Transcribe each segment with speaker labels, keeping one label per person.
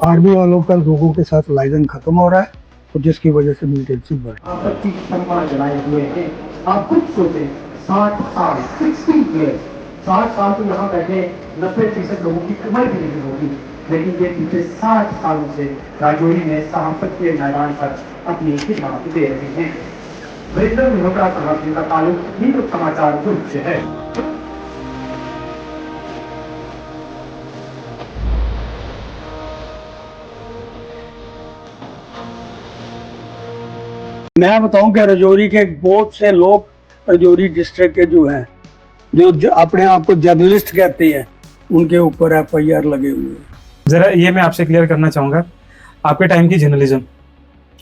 Speaker 1: Army वालों का लोगों के साथ लाइजन खत्म हो रहा है और जिसकी वजह से मिलिटेंसी बढ़ रही है।
Speaker 2: आपत्ति सम्मान जनाए हुए हैं। आप खुद सोचे 60 साल 60 ईयर्स 60 साल तो यहाँ बैठे 90% लोगों की उम्र भी नहीं होगी, लेकिन ये पिछले 60 सालों से राजौरी में सहाफत के मैदान पर अपनी खिदमत दे रहे हैं। वरिंदर मल्होत्रा साहब जिनका ताल्लुक हिंदू समाचार ग्रुप से है।
Speaker 1: मैं बताऊं कि राजौरी के बहुत से लोग राजौरी डिस्ट्रिक्ट के जो हैं जो अपने आप को जर्नलिस्ट कहते हैं उनके ऊपर FIR लगे हुए हैं।
Speaker 3: ज़रा ये मैं आपसे क्लियर करना चाहूँगा, आपके टाइम की जर्नलिज्म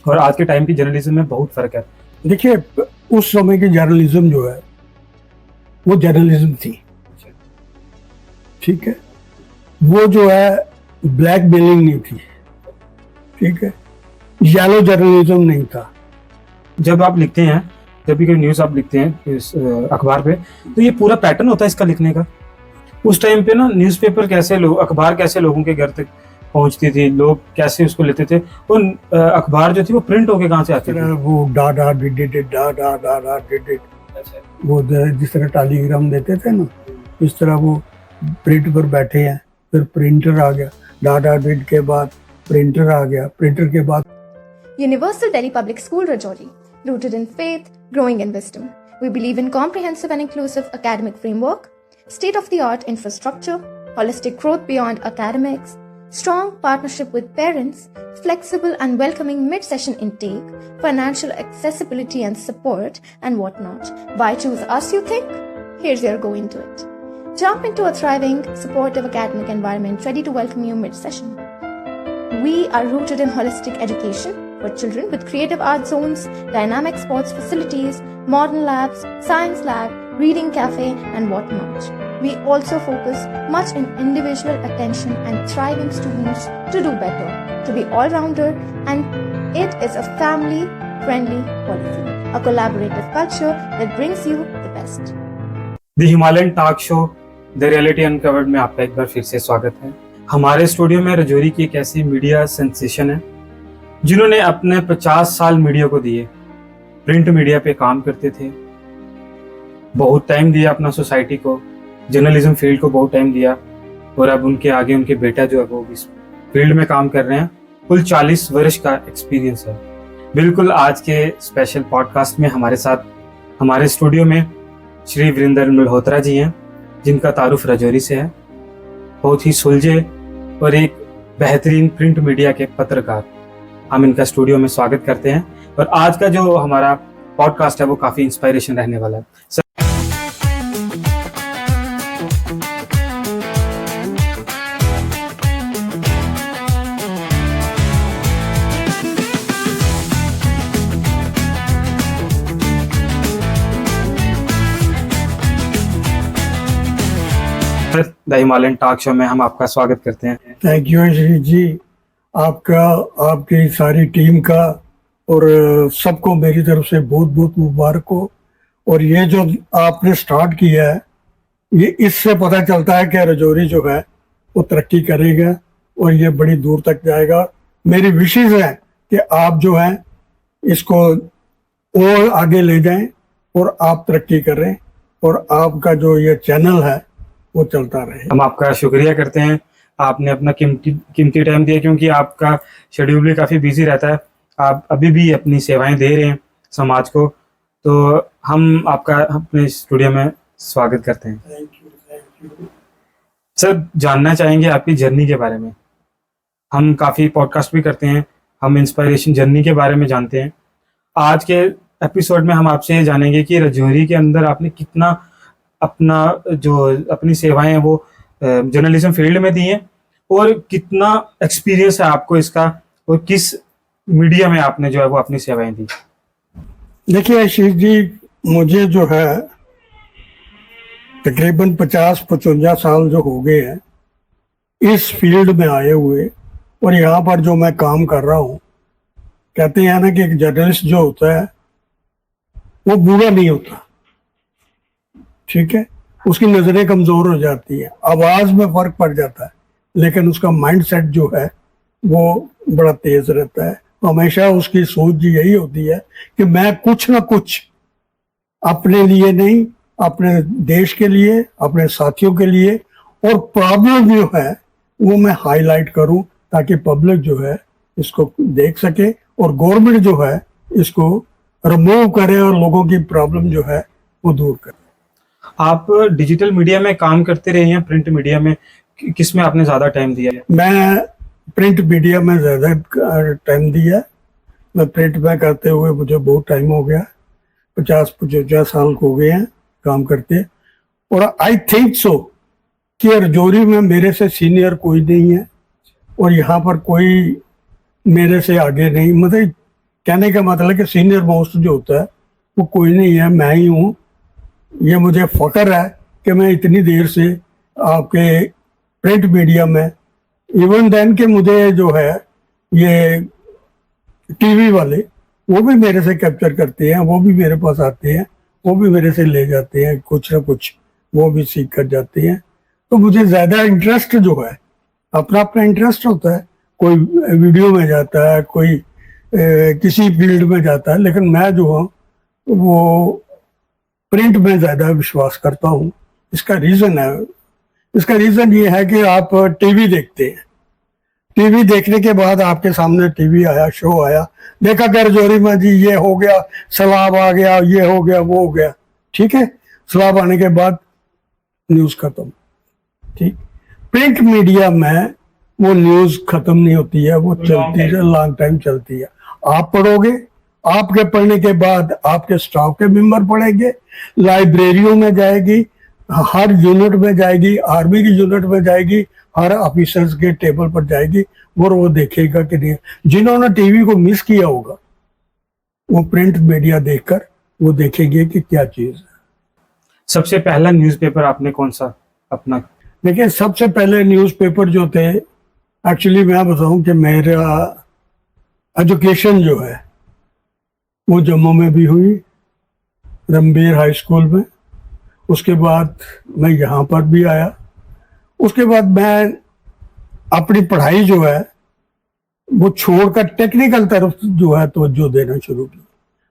Speaker 3: और आज के टाइम की जर्नलिज्म में बहुत फ़र्क है।
Speaker 1: देखिए, उस समय की जर्नलिज्म जो है वो जर्नलिज्म थी, ठीक है। वो जो है ब्लैक मेलिंग नहीं थी, ठीक है। येलो जर्नलिज्म नहीं था।
Speaker 3: जब आप लिखते हैं, जब भी कोई न्यूज़ आप लिखते हैं इस अखबार पे, तो ये पूरा पैटर्न होता है इसका लिखने का। उस टाइम पे ना न्यूज़पेपर कैसे अखबार कैसे लोगों के घर तक पहुंचती थी, लोग कैसे उसको लेते थे, और अखबार जो थी वो प्रिंट होके कहाँ से आती थी?
Speaker 1: वो डा डा डिड डा डा डा डा डिड, वो जिस तरह टेलीग्राम देते थे ना, इस तरह वो प्रिंट पर बैठे हैं। फिर प्रिंटर आ गया, डा डा डिड के बाद प्रिंटर आ गया, प्रिंटर के बाद
Speaker 4: Universal Delhi Public School Rajouri, rooted in faith, growing in wisdom. We believe in comprehensive and inclusive academic framework, state-of-the-art infrastructure, holistic growth beyond academics, strong partnership with parents, flexible and welcoming mid-session intake, financial accessibility and support, and whatnot. Why choose us, you think? Here's your go into it. Jump into a thriving, supportive academic environment ready to welcome you mid-session. We are rooted in holistic education for children with creative art zones, dynamic sports facilities, modern labs, science lab, reading cafe, and whatnot. We also focus much in individual attention and thriving students to do better, to be all-rounder, and it is a family-friendly policy, a collaborative culture that brings you the best.
Speaker 3: The Himalayan talk show the reality uncovered में आपका एक बार फिर से स्वागत है। हमारे studio में राजौरी की एक ऐसी मीडिया सेंसेशन है जिन्होंने अपने 50 साल मीडिया को दिए। प्रिंट मीडिया पे काम करते थे, बहुत टाइम दिया अपना सोसाइटी को, जर्नलिज्म फील्ड को बहुत टाइम दिया, और अब उनके आगे उनके बेटा जो है वो इस फील्ड में काम कर रहे हैं। कुल 40 वर्ष का एक्सपीरियंस है। बिल्कुल आज के स्पेशल पॉडकास्ट में हमारे साथ हमारे स्टूडियो में श्री वरिंदर मल्होत्रा जी हैं, जिनका तारुफ राजौरी से है। बहुत ही सुलझे और एक बेहतरीन प्रिंट मीडिया के पत्रकार। हम इनका स्टूडियो में स्वागत करते हैं, और आज का जो हमारा पॉडकास्ट है वो काफी इंस्पायरेशन रहने वाला है। द हिमालयन टॉक शो में हम आपका स्वागत करते हैं।
Speaker 1: थैंक यू श्री जी, आपका, आपकी सारी टीम का, और सबको मेरी तरफ से बहुत बहुत मुबारक हो। और ये जो आपने स्टार्ट किया है, ये इससे पता चलता है कि राजौरी जो है वो तरक्की करेगा और ये बड़ी दूर तक जाएगा। मेरी विशेष है कि आप जो है इसको और आगे ले जाएं और आप तरक्की करें, और आपका जो ये चैनल है वो चलता रहे।
Speaker 3: हम आपका शुक्रिया करते हैं, आपने अपना कीमती टाइम दिया, क्योंकि आपका शेड्यूल भी काफ़ी बिजी रहता है। आप अभी भी अपनी सेवाएं दे रहे हैं समाज को, तो हम आपका अपने स्टूडियो में स्वागत करते हैं।
Speaker 1: Thank you.
Speaker 3: सर, जानना चाहेंगे आपकी जर्नी के बारे में। हम काफ़ी पॉडकास्ट भी करते हैं, हम इंस्पायरेशन जर्नी के बारे में जानते हैं। आज के एपिसोड में हम आपसे ये जानेंगे कि राजौरी के अंदर आपने कितना अपनी सेवाएं हैं वो जर्नलिज्म फील्ड में दी हैं, और कितना एक्सपीरियंस है आपको इसका, और किस मीडिया में आपने जो है वो अपनी सेवाएं दी।
Speaker 1: देखिए आशीष जी, मुझे जो है तकरीबन 50-55 साल जो हो गए हैं इस फील्ड में आए हुए, और यहाँ पर जो मैं काम कर रहा हूँ, कहते हैं ना कि एक जर्नलिस्ट जो होता है वो बूढ़ा नहीं होता, ठीक है। उसकी नजरें कमजोर हो जाती है, आवाज में फर्क पड़ जाता है, लेकिन उसका माइंडसेट जो है वो बड़ा तेज रहता है। हमेशा उसकी सोच यही होती है कि मैं कुछ ना कुछ अपने लिए नहीं, अपने देश के लिए, अपने साथियों के लिए, और प्रॉब्लम जो है वो मैं हाईलाइट करूं ताकि पब्लिक जो है इसको देख सके और गवर्नमेंट जो है इसको रिमूव करे और लोगों की प्रॉब्लम जो है वो दूर करे।
Speaker 3: आप डिजिटल मीडिया में काम करते रहे हैं, प्रिंट मीडिया में किस में आपने ज्यादा टाइम दिया है?
Speaker 1: मैं प्रिंट मीडिया में ज़्यादा टाइम दिया। मैं प्रिंट में करते हुए मुझे बहुत टाइम हो गया, 50-55 साल हो गए हैं काम करते। और आई थिंक सो कि रजौरी में मेरे से सीनियर कोई नहीं है और यहाँ पर कोई मेरे से आगे नहीं, मतलब कहने का मतलब कि सीनियर मोस्ट जो होता है वो कोई नहीं है, मैं ही हूँ। ये मुझे फख्र है कि मैं इतनी देर से आपके प्रिंट मीडिया में, इवन देन के मुझे जो है ये टीवी वाले वो भी मेरे से कैप्चर करते हैं, वो भी मेरे पास आते हैं, वो भी मेरे से ले जाते हैं, कुछ ना कुछ वो भी सीख कर जाते हैं। तो मुझे ज़्यादा इंटरेस्ट जो है, अपना अपना इंटरेस्ट होता है, कोई वीडियो में जाता है, कोई किसी फील्ड में जाता है, लेकिन मैं जो हूँ वो प्रिंट में ज़्यादा विश्वास करता हूँ। इसका रीज़न है, इसका रीज़न ये है कि आप टीवी देखते हैं, टीवी देखने के बाद आपके सामने टीवी आया, शो आया, देखा कर रजौरी में जी ये हो गया, सैलाब आ गया, ये हो गया, वो हो गया, ठीक है। सैलाब आने के बाद न्यूज़ खत्म, ठीक। प्रिंट मीडिया में वो न्यूज़ खत्म नहीं होती है, वो चलती है, लॉन्ग टाइम चलती है। आप पढ़ोगे, आपके पढ़ने के बाद आपके स्टाफ के मेंबर पढ़ेंगे, लाइब्रेरियों में जाएगी, हर यूनिट में जाएगी, आर्मी की यूनिट में जाएगी, हर ऑफिसर्स के टेबल पर जाएगी, और वो देखेगा कि नहीं। जिन्होंने टीवी को मिस किया होगा वो प्रिंट मीडिया देखकर वो देखेंगे कि क्या चीज़ है।
Speaker 3: सबसे पहला न्यूज़पेपर आपने कौन सा अपना?
Speaker 1: देखिए, सबसे पहले न्यूज़पेपर जो थे, एक्चुअली मैं बताऊं कि मेरा एजुकेशन जो है वो जम्मू में भी हुई, रणबीर हाई स्कूल में। उसके बाद मैं यहाँ पर भी आया। उसके बाद मैं अपनी पढ़ाई जो है वो छोड़कर टेक्निकल तरफ जो है तवज्जो देना शुरू की।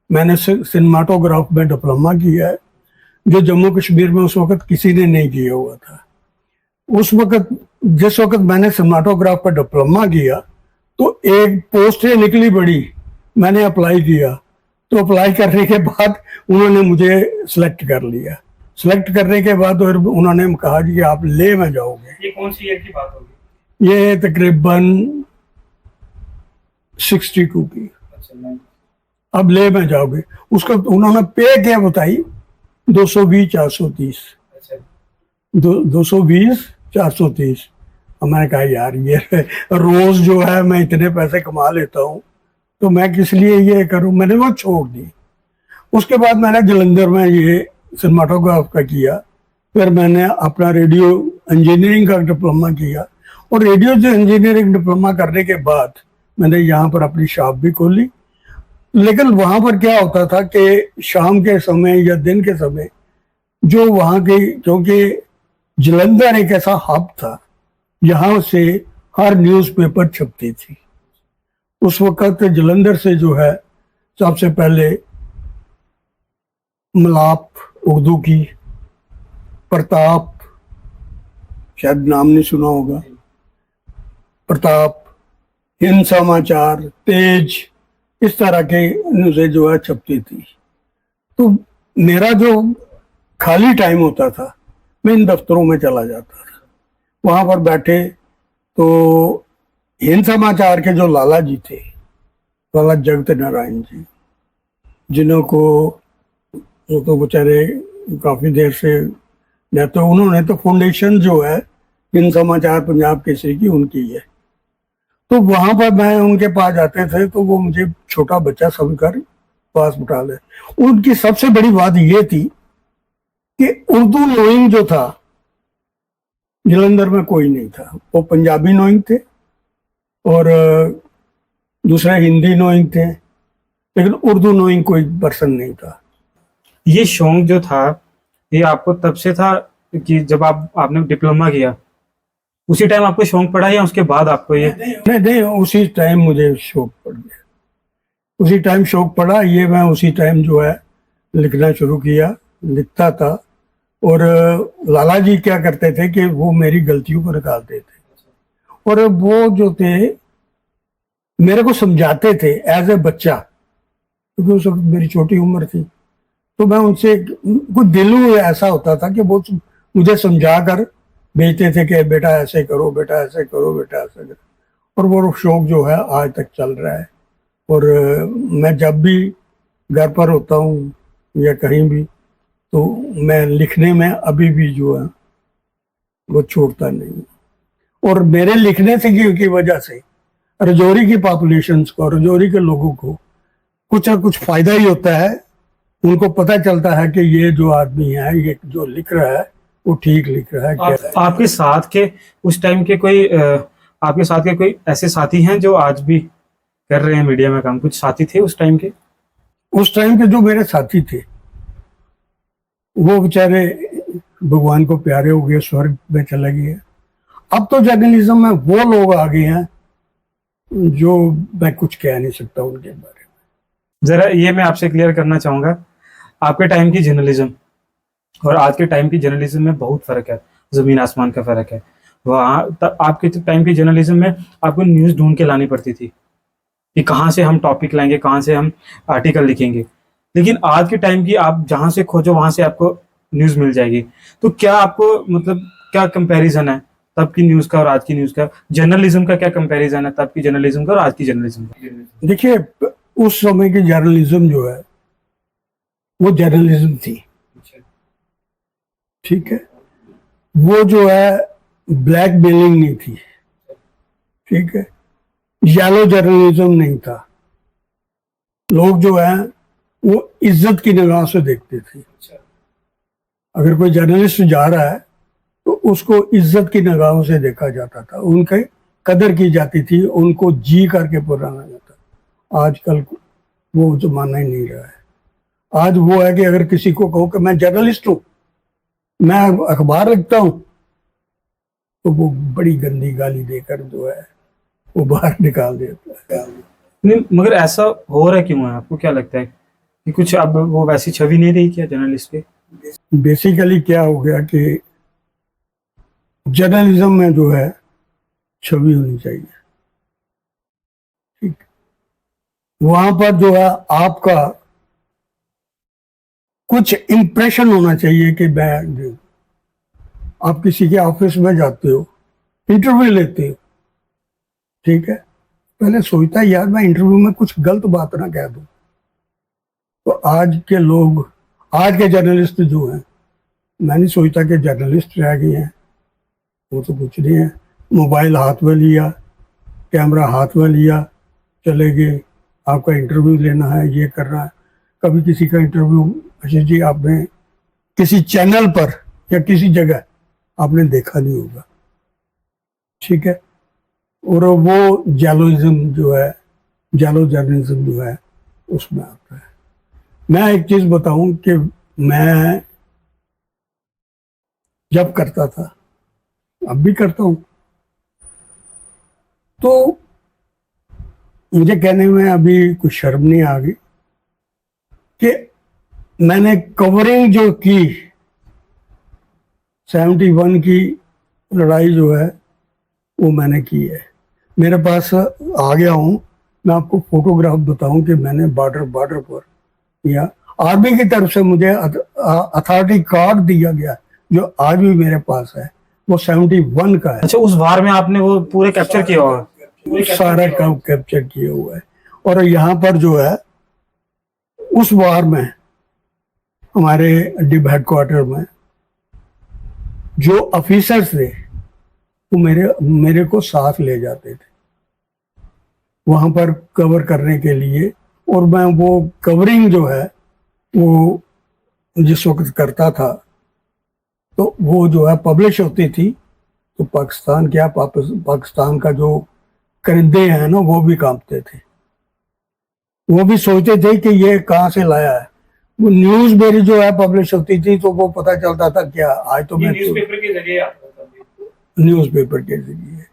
Speaker 1: मैंने सिनेमाटोग्राफ में डिप्लोमा किया है, जो जम्मू कश्मीर में उस वक्त किसी ने नहीं किया हुआ था। उस वक्त जिस वक्त मैंने सिनेमाटोग्राफ पर डिप्लोमा किया तो एक पोस्ट निकली बड़ी, मैंने अप्लाई किया, तो अप्लाई करने के बाद उन्होंने मुझे सिलेक्ट कर लिया। सिलेक्ट करने के बाद और उन्होंने कहा कि आप ले में जाओगे।
Speaker 3: ये कौन सी ईयर की बात होगी?
Speaker 1: ये तकरीबन 62 की। अब ले में जाओगे, उसका उन्होंने पे क्या बताई, 220-430, 220-430। अब मैंने कहा यार ये रोज जो है मैं इतने पैसे कमा लेता हूँ तो मैं किस लिए ये करूँ, मैंने वो छोड़ दी। उसके बाद मैंने जलंधर में ये सिनेमाटोग्राफ का किया, फिर मैंने अपना रेडियो इंजीनियरिंग का डिप्लोमा किया, और रेडियो इंजीनियरिंग डिप्लोमा करने के बाद मैंने यहाँ पर अपनी शॉप भी खोली। लेकिन वहाँ पर क्या होता था कि शाम के समय या दिन के समय जो वहाँ के, क्योंकि जलंधर एक ऐसा हब था यहाँ से हर न्यूज़पेपर छपती थी। उस वक्त जलंधर से जो है सबसे पहले मलाप उर्दू की, प्रताप, शायद नाम नहीं सुना होगा, प्रताप, हिंद समाचार, तेज, इस तरह के न्यूज़ें जो है छपती थी। तो मेरा जो खाली टाइम होता था मैं इन दफ्तरों में चला जाता था। वहाँ पर बैठे तो हिंद समाचार के जो लाला जी थे, लाला जगत नारायण जी, जिन्हों को तो बेचारे काफ़ी देर से, या तो उन्होंने तो फाउंडेशन जो है हिंद समाचार पंजाब केसरी की उनकी है। तो वहाँ पर मैं उनके पास जाते थे तो वो मुझे छोटा बच्चा समझकर पास बिठा ले। उनकी सबसे बड़ी बात ये थी कि उर्दू नोइंग जो था जलंधर में कोई नहीं था। वो पंजाबी नोइंग थे और दूसरे हिंदी नोइंग थे, लेकिन उर्दू नोइंग कोई पर्सन नहीं था।
Speaker 3: ये शौक जो था ये आपको तब से था कि जब आपने डिप्लोमा किया? उसी टाइम आपको शौक पड़ा या उसके बाद आपको ये?
Speaker 1: नहीं नहीं, उसी टाइम मुझे शौक पड़ गया, उसी टाइम शौक पड़ा। ये मैं उसी टाइम जो है लिखना शुरू किया, लिखता था। और लाला जी क्या करते थे कि वो मेरी गलतियों को निकालते थे, और वो जो थे मेरे को समझाते थे एज ए बच्चा, क्योंकि उस वक्त मेरी छोटी उम्र थी। तो मैं उनसे कुछ दिल में ऐसा होता था कि वो मुझे समझा कर भेजते थे कि बेटा ऐसे करो, बेटा ऐसे करो, बेटा ऐसे करो। और वो शौक जो है आज तक चल रहा है। और मैं जब भी घर पर होता हूँ या कहीं भी, तो मैं लिखने में अभी भी जो है वो छोड़ता नहीं। और मेरे लिखने से की वजह से रजौरी की पॉपुलेशन को, रजौरी के लोगों को कुछ ना कुछ फायदा ही होता है। उनको पता चलता है कि ये जो आदमी है, ये जो लिख रहा है वो ठीक लिख रहा है।
Speaker 3: आपके साथ के उस टाइम के कोई आपके साथ के कोई ऐसे साथी हैं जो आज भी कर रहे हैं मीडिया में काम? कुछ साथी थे उस टाइम के?
Speaker 1: उस टाइम के जो मेरे साथी थे वो बेचारे भगवान को प्यारे हो गए, स्वर्ग में चले गए। अब तो जर्नलिज्म में वो लोग आ गए हैं जो मैं कुछ कह नहीं सकता उनके बारे में।
Speaker 3: जरा ये मैं आपसे क्लियर करना चाहूंगा, आपके टाइम की जर्नलिज्म और आज के टाइम की जर्नलिज्म में बहुत फर्क है, जमीन आसमान का फर्क है। वहाँ आपके टाइम की जर्नलिज्म में आपको न्यूज़ ढूंढ के लानी पड़ती थी कि कहाँ से हम टॉपिक लाएंगे, कहाँ से हम आर्टिकल लिखेंगे। लेकिन आज के टाइम की आप जहाँ से खोजो वहाँ से आपको न्यूज़ मिल जाएगी। तो क्या आपको मतलब क्या कंपैरिजन है तब की न्यूज़ का और आज की न्यूज़ का? जर्नलिज्म का क्या कंपैरिजन है तब की जर्नलिज्म का और आज की जर्नलिज्म का?
Speaker 1: देखिए, उस समय की जर्नलिज्म जो है वो जर्नलिज्म थी, ठीक है। वो जो है ब्लैक मेलिंग नहीं थी, ठीक है। येलो जर्नलिज्म नहीं था। लोग जो है वो इज्जत की निगाह से देखते थे। अगर कोई जर्नलिस्ट जा रहा है तो उसको इज्जत की निगाहों से देखा जाता था, उनके कदर की जाती थी, उनको जी करके पुराना जाता। आजकल वो जमाना ही नहीं रहा है। आज वो है कि अगर किसी को कहो कि मैं जर्नलिस्ट हूँ, मैं अखबार लिखता हूँ, तो वो बड़ी गंदी गाली देकर जो है वो बाहर निकाल देता है।
Speaker 3: नहीं, मगर ऐसा हो रहा क्यों है? आपको क्या लगता है कि कुछ अब वो वैसी छवि नहीं रही क्या जर्नलिस्ट की?
Speaker 1: बेसिकली क्या हो गया कि जर्नलिज्म में जो है छवि होनी चाहिए, ठीक। वहां पर जो है आपका कुछ इंप्रेशन होना चाहिए कि मैं, आप किसी के ऑफिस में जाते हो, इंटरव्यू लेते हो, ठीक है, पहले सोचता है यार मैं इंटरव्यू में कुछ गलत बात ना कह दूं। तो आज के लोग, आज के जर्नलिस्ट जो हैं, मैं नहीं सोचता कि जर्नलिस्ट रह गए हैं, वो तो कुछ नहीं है। मोबाइल हाथ में लिया, कैमरा हाथ में लिया, चले गए, आपका इंटरव्यू लेना है, ये करना है। कभी किसी का इंटरव्यू, अच्छा जी आपने किसी चैनल पर या किसी जगह आपने देखा नहीं होगा, ठीक है। और वो जर्नलिज्म जो है, जालो जर्नलिज्म जो है उसमें आता है। मैं एक चीज बताऊं कि मैं जब करता था, अब भी करता हूं, तो मुझे कहने में अभी कुछ शर्म नहीं आ गई कि मैंने कवरिंग जो की 71 की लड़ाई जो है वो मैंने की है। मेरे पास आ गया हूं, मैं आपको फोटोग्राफ बताऊं कि मैंने बॉर्डर पर या आर्मी की तरफ से मुझे अथॉरिटी कार्ड दिया गया जो आज भी मेरे पास है, वो 71 का है।
Speaker 3: अच्छा, उस वार में आपने वो पूरे कैप्चर किया हुआ?
Speaker 1: सारा काम कैप्चर किया हुआ है। और यहाँ पर जो है उस वार में हमारे डिब हेडक्वार्टर में जो ऑफिसर्स थे वो मेरे को साथ ले जाते थे वहां पर कवर करने के लिए। और मैं वो कवरिंग जो है वो जिस वक्त करता था तो वो जो है पब्लिश होती थी, तो पाकिस्तान क्या, पाकिस्तान का जो परिंदे हैं ना वो भी कांपते थे, वो भी सोचते थे कि ये कहाँ से लाया है। वो न्यूज मेरी जो है पब्लिश होती थी तो वो पता चलता था क्या आज तो मैं
Speaker 3: न्यूज़पेपर के जरिए आता था।
Speaker 1: न्यूज़पेपर के जरिए।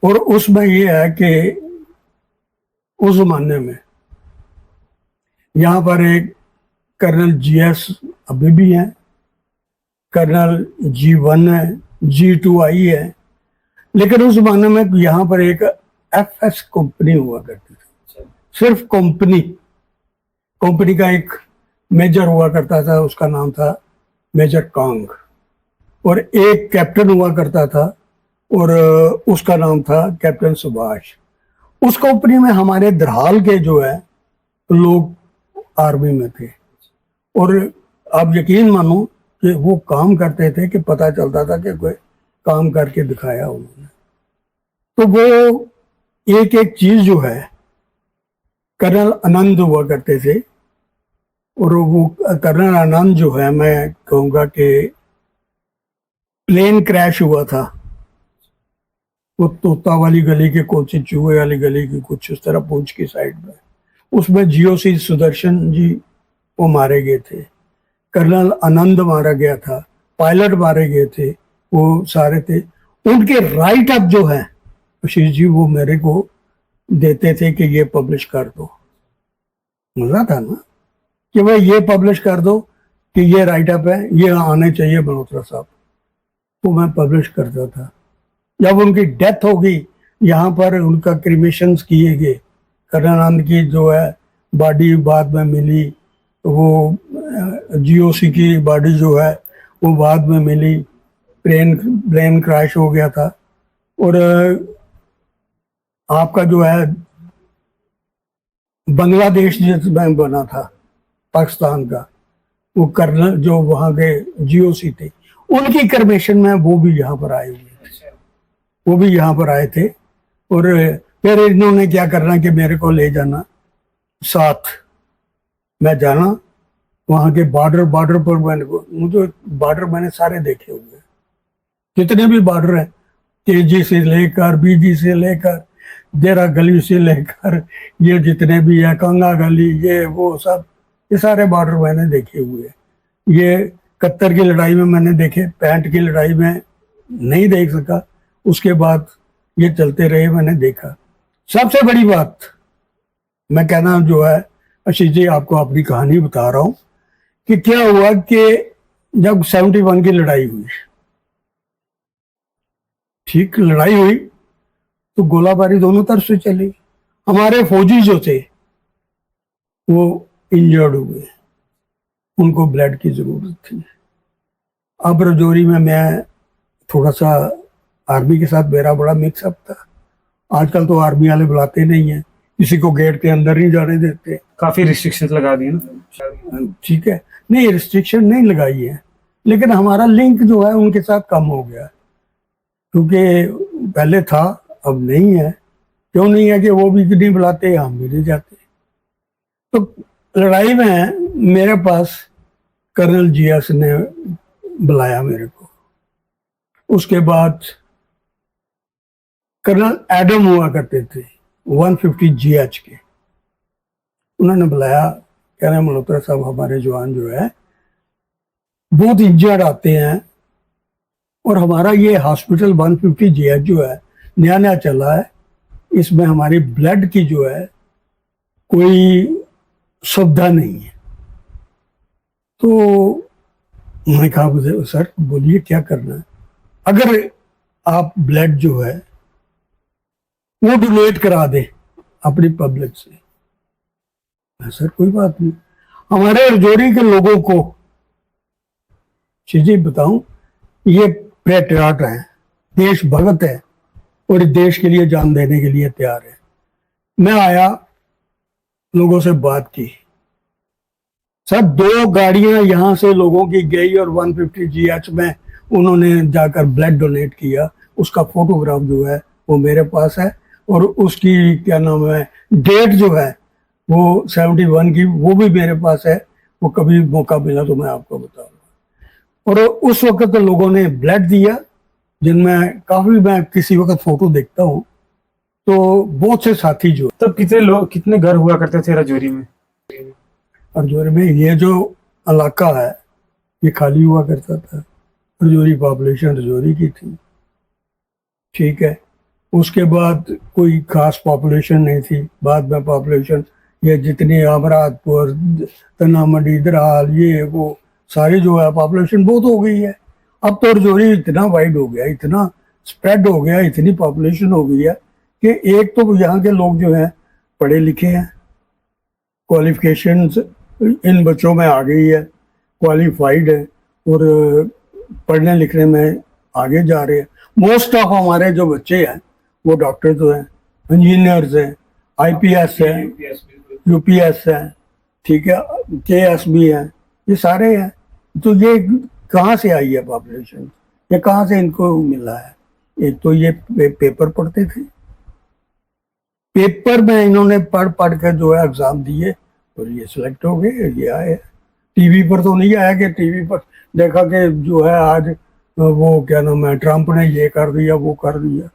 Speaker 1: और उसमें ये है कि उस जमाने में यहाँ पर एक कर्नल GS अभी भी हैं, कर्नल G1 है, G2 आई है, लेकिन उस जमाने में यहाँ पर एक FS कंपनी हुआ करती थी, सिर्फ कंपनी का एक मेजर हुआ करता था, उसका नाम था मेजर कांग, और एक कैप्टन हुआ करता था और उसका नाम था कैप्टन सुभाष। उस कंपनी में हमारे दरहाल के जो है लोग आर्मी में थे, और आप यकीन मानो कि वो काम करते थे कि पता चलता था कि कोई काम करके दिखाया उन्होंने। तो वो एक एक चीज जो है कर्नल आनंद हुआ करते थे, और वो कर्नल आनंद जो है मैं कहूँगा कि प्लेन क्रैश हुआ था, वो तोता वाली गली के कोची चूहे वाली गली की कुछ उस तरह पूंछ की साइड में, उसमें GOC सुदर्शन जी वो मारे गए थे, कर्नल आनंद मारा गया था, पायलट मारे गए थे, वो सारे थे। उनके राइट अप जो है आशीष जी वो मेरे को देते थे कि ये पब्लिश कर दो। मजा था ना कि भाई ये पब्लिश कर दो कि ये राइट अप है, ये आने चाहिए मल्होत्रा साहब, तो मैं पब्लिश करता था। जब उनकी डेथ हो गई, यहाँ पर उनका क्रिमेशंस किए गए, कर्नल आनंद की जो है बॉडी बाद में मिली, वो GOC की बॉडी जो है वो बाद में मिली, प्लेन क्रैश हो गया था। और आपका जो है बांग्लादेश जिसमें बना था पाकिस्तान का, वो कर्नल जो वहाँ के GOC थे, उनकी क्रिमेशन में वो भी यहाँ पर आए हुए थे, वो भी यहाँ पर आए थे। और फिर इन्होंने क्या करना कि मेरे को ले जाना साथ, मैं जाना वहाँ के बॉर्डर पर, मुझे बॉर्डर मैंने सारे देखे हुए हैं, जितने भी बॉर्डर हैं, KG से लेकर BG से लेकर देरा गली से लेकर ये जितने भी है, कंगा गली, ये वो सब, ये सारे बॉर्डर मैंने देखे हुए हैं। ये 71 की लड़ाई में मैंने देखे, 65 की लड़ाई में नहीं देख सका, उसके बाद ये चलते रहे, मैंने देखा। सबसे बड़ी बात मैं कहना जो है आशीष जी, आपको अपनी कहानी बता रहा हूँ कि क्या हुआ कि जब 71 की लड़ाई हुई, ठीक लड़ाई हुई तो गोलाबारी दोनों तरफ से चली, हमारे फौजी जो थे वो इंजर्ड हुए, उनको ब्लड की जरूरत थी। अब रजौरी में मैं थोड़ा सा आर्मी के साथ मेरा बड़ा मिक्सअप था, आजकल तो आर्मी वाले बुलाते नहीं है, किसी को गेट के अंदर नहीं जाने देते,
Speaker 3: काफी रिस्ट्रिक्शंस लगा दिए ना।
Speaker 1: ठीक है, नहीं रिस्ट्रिक्शन नहीं लगाई है, लेकिन हमारा लिंक जो है उनके साथ कम हो गया, क्योंकि पहले था अब नहीं है। क्यों नहीं है कि वो भी नहीं बुलाते, हम भी नहीं जाते। तो लड़ाई में मेरे पास कर्नल GS ने बुलाया मेरे को, उसके बाद कर्नल एडम हुआ करते थे 150 GH के, उन्होंने बुलाया, कह रहे मल्होत्रा साहब हमारे जवान जो है बहुत इंजर्ड आते हैं, और हमारा ये हॉस्पिटल 150 GH जो है नया चला है, इसमें हमारी ब्लड की जो है कोई सुविधा नहीं है। तो मैंने कहा सर बोलिए क्या करना है, अगर आप ब्लड जो है वो डोनेट करा दे अपनी पब्लिक से। सर कोई बात नहीं, हमारे रजौरी के लोगों को चीजें बताऊं, ये पैट्रियट है, देशभक्त है, और देश के लिए जान देने के लिए तैयार है। मैं आया, लोगों से बात की, सब 2 गाड़ियां यहां से लोगों की गई और 150 GH में उन्होंने जाकर ब्लड डोनेट किया। उसका फोटोग्राफ जो है वो मेरे पास है, और उसकी क्या नाम है डेट जो है वो 71 की वो भी मेरे पास है, वो कभी मौका मिला तो मैं आपको बताऊंगा। और उस वक्त तो लोगों ने ब्लड दिया, जिनमें काफी, मैं किसी वक्त फोटो देखता हूँ तो बहुत से साथी जो,
Speaker 3: तब कितने घर हुआ करते थे रजौरी में?
Speaker 1: रजौरी में ये जो इलाका है ये खाली हुआ करता था, रजौरी पॉपुलेशन रजौरी की थी, ठीक है। उसके बाद कोई खास पॉपुलेशन नहीं थी। बाद में पॉपुलेशन ये जितनी अमरादपुर, तनामंडी, दराल, ये वो सारी जो है पॉपुलेशन बहुत हो गई है। अब तो रजौरी इतना वाइड हो गया, इतना स्प्रेड हो गया, इतनी पॉपुलेशन हो गई है कि एक तो यहाँ के लोग जो हैं पढ़े लिखे हैं, क्वालिफिकेशंस इन बच्चों में आ गई है, क्वालिफाइड है और पढ़ने लिखने में आगे जा रहे हैं। मोस्ट ऑफ हमारे जो बच्चे हैं वो डॉक्टर तो हैं, इंजीनियर्स हैं, आईपीएस हैं, यूपीएस हैं, ठीक है, केएस भी हैं, ये सारे हैं। तो ये कहाँ से आई है पॉपुलेशन, ये कहाँ से इनको मिला है? एक तो ये पेपर पढ़ते थे, पेपर में इन्होंने पढ़ पढ़ कर जो है एग्जाम दिए और ये सिलेक्ट हो गए, ये आए। टीवी पर तो नहीं आया कि टीवी पर देखा कि जो है आज वो क्या नाम है ट्रम्प ने ये कर दिया वो कर दिया,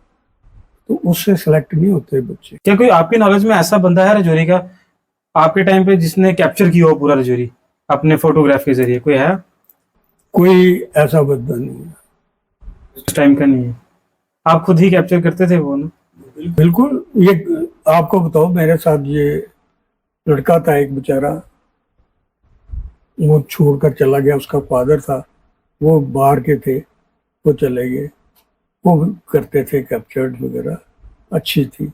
Speaker 1: तो उससे सिलेक्ट नहीं होते बच्चे।
Speaker 3: क्या कोई आपकी नॉलेज में ऐसा बंदा है रजौरी का आपके टाइम पे जिसने कैप्चर किया हो पूरा रजौरी अपने फोटोग्राफ के जरिए? कोई है?
Speaker 1: कोई ऐसा बंदा नहीं है
Speaker 3: उस टाइम का नहीं है, आप खुद ही कैप्चर करते थे वो ना?
Speaker 1: बिल्कुल। ये आपको बताओ, मेरे साथ ये लड़का था एक बेचारा, वो छोड़कर चला गया, उसका फादर था, वो बाहर के थे, वो चले गए, वो करते थे कैप्चर्ड वगैरह, अच्छी थी।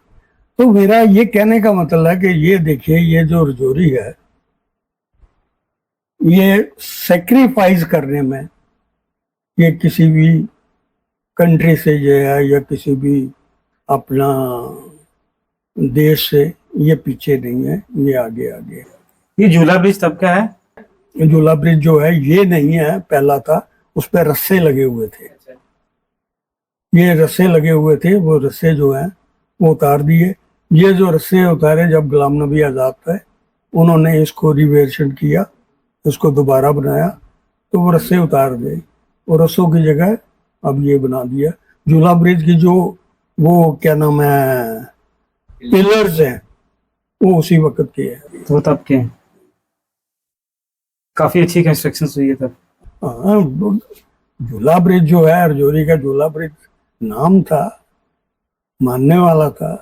Speaker 1: तो मेरा ये कहने का मतलब है कि ये देखिए, ये जो रजौरी है ये सेक्रीफाइस करने में, ये किसी भी कंट्री से ये है या किसी भी अपना देश से ये पीछे नहीं है, ये आगे आगे है।
Speaker 3: ये झूला ब्रिज तब का है?
Speaker 1: झूला ब्रिज जो है ये नहीं है, पहला था, उस पर रस्से लगे हुए थे, ये रस्से लगे हुए थे, वो रस्से जो हैं वो उतार दिए। ये जो रस्से उतारे जब गुलाम नबी आज़ाद थे, उन्होंने इसको रिवेर्शन किया, इसको दोबारा बनाया, तो वो रस्से उतार दिए और रस्सों की जगह अब ये बना दिया। झूला ब्रिज की जो वो क्या नाम है पिलर्स हैं वो उसी वक्त के हैं।
Speaker 3: तो तब के हैं। काफी अच्छी कंस्ट्रक्शन हुई है तब।
Speaker 1: हाँ, झूला ब्रिज जो है, रजौरी का झूला ब्रिज नाम था, मानने वाला था,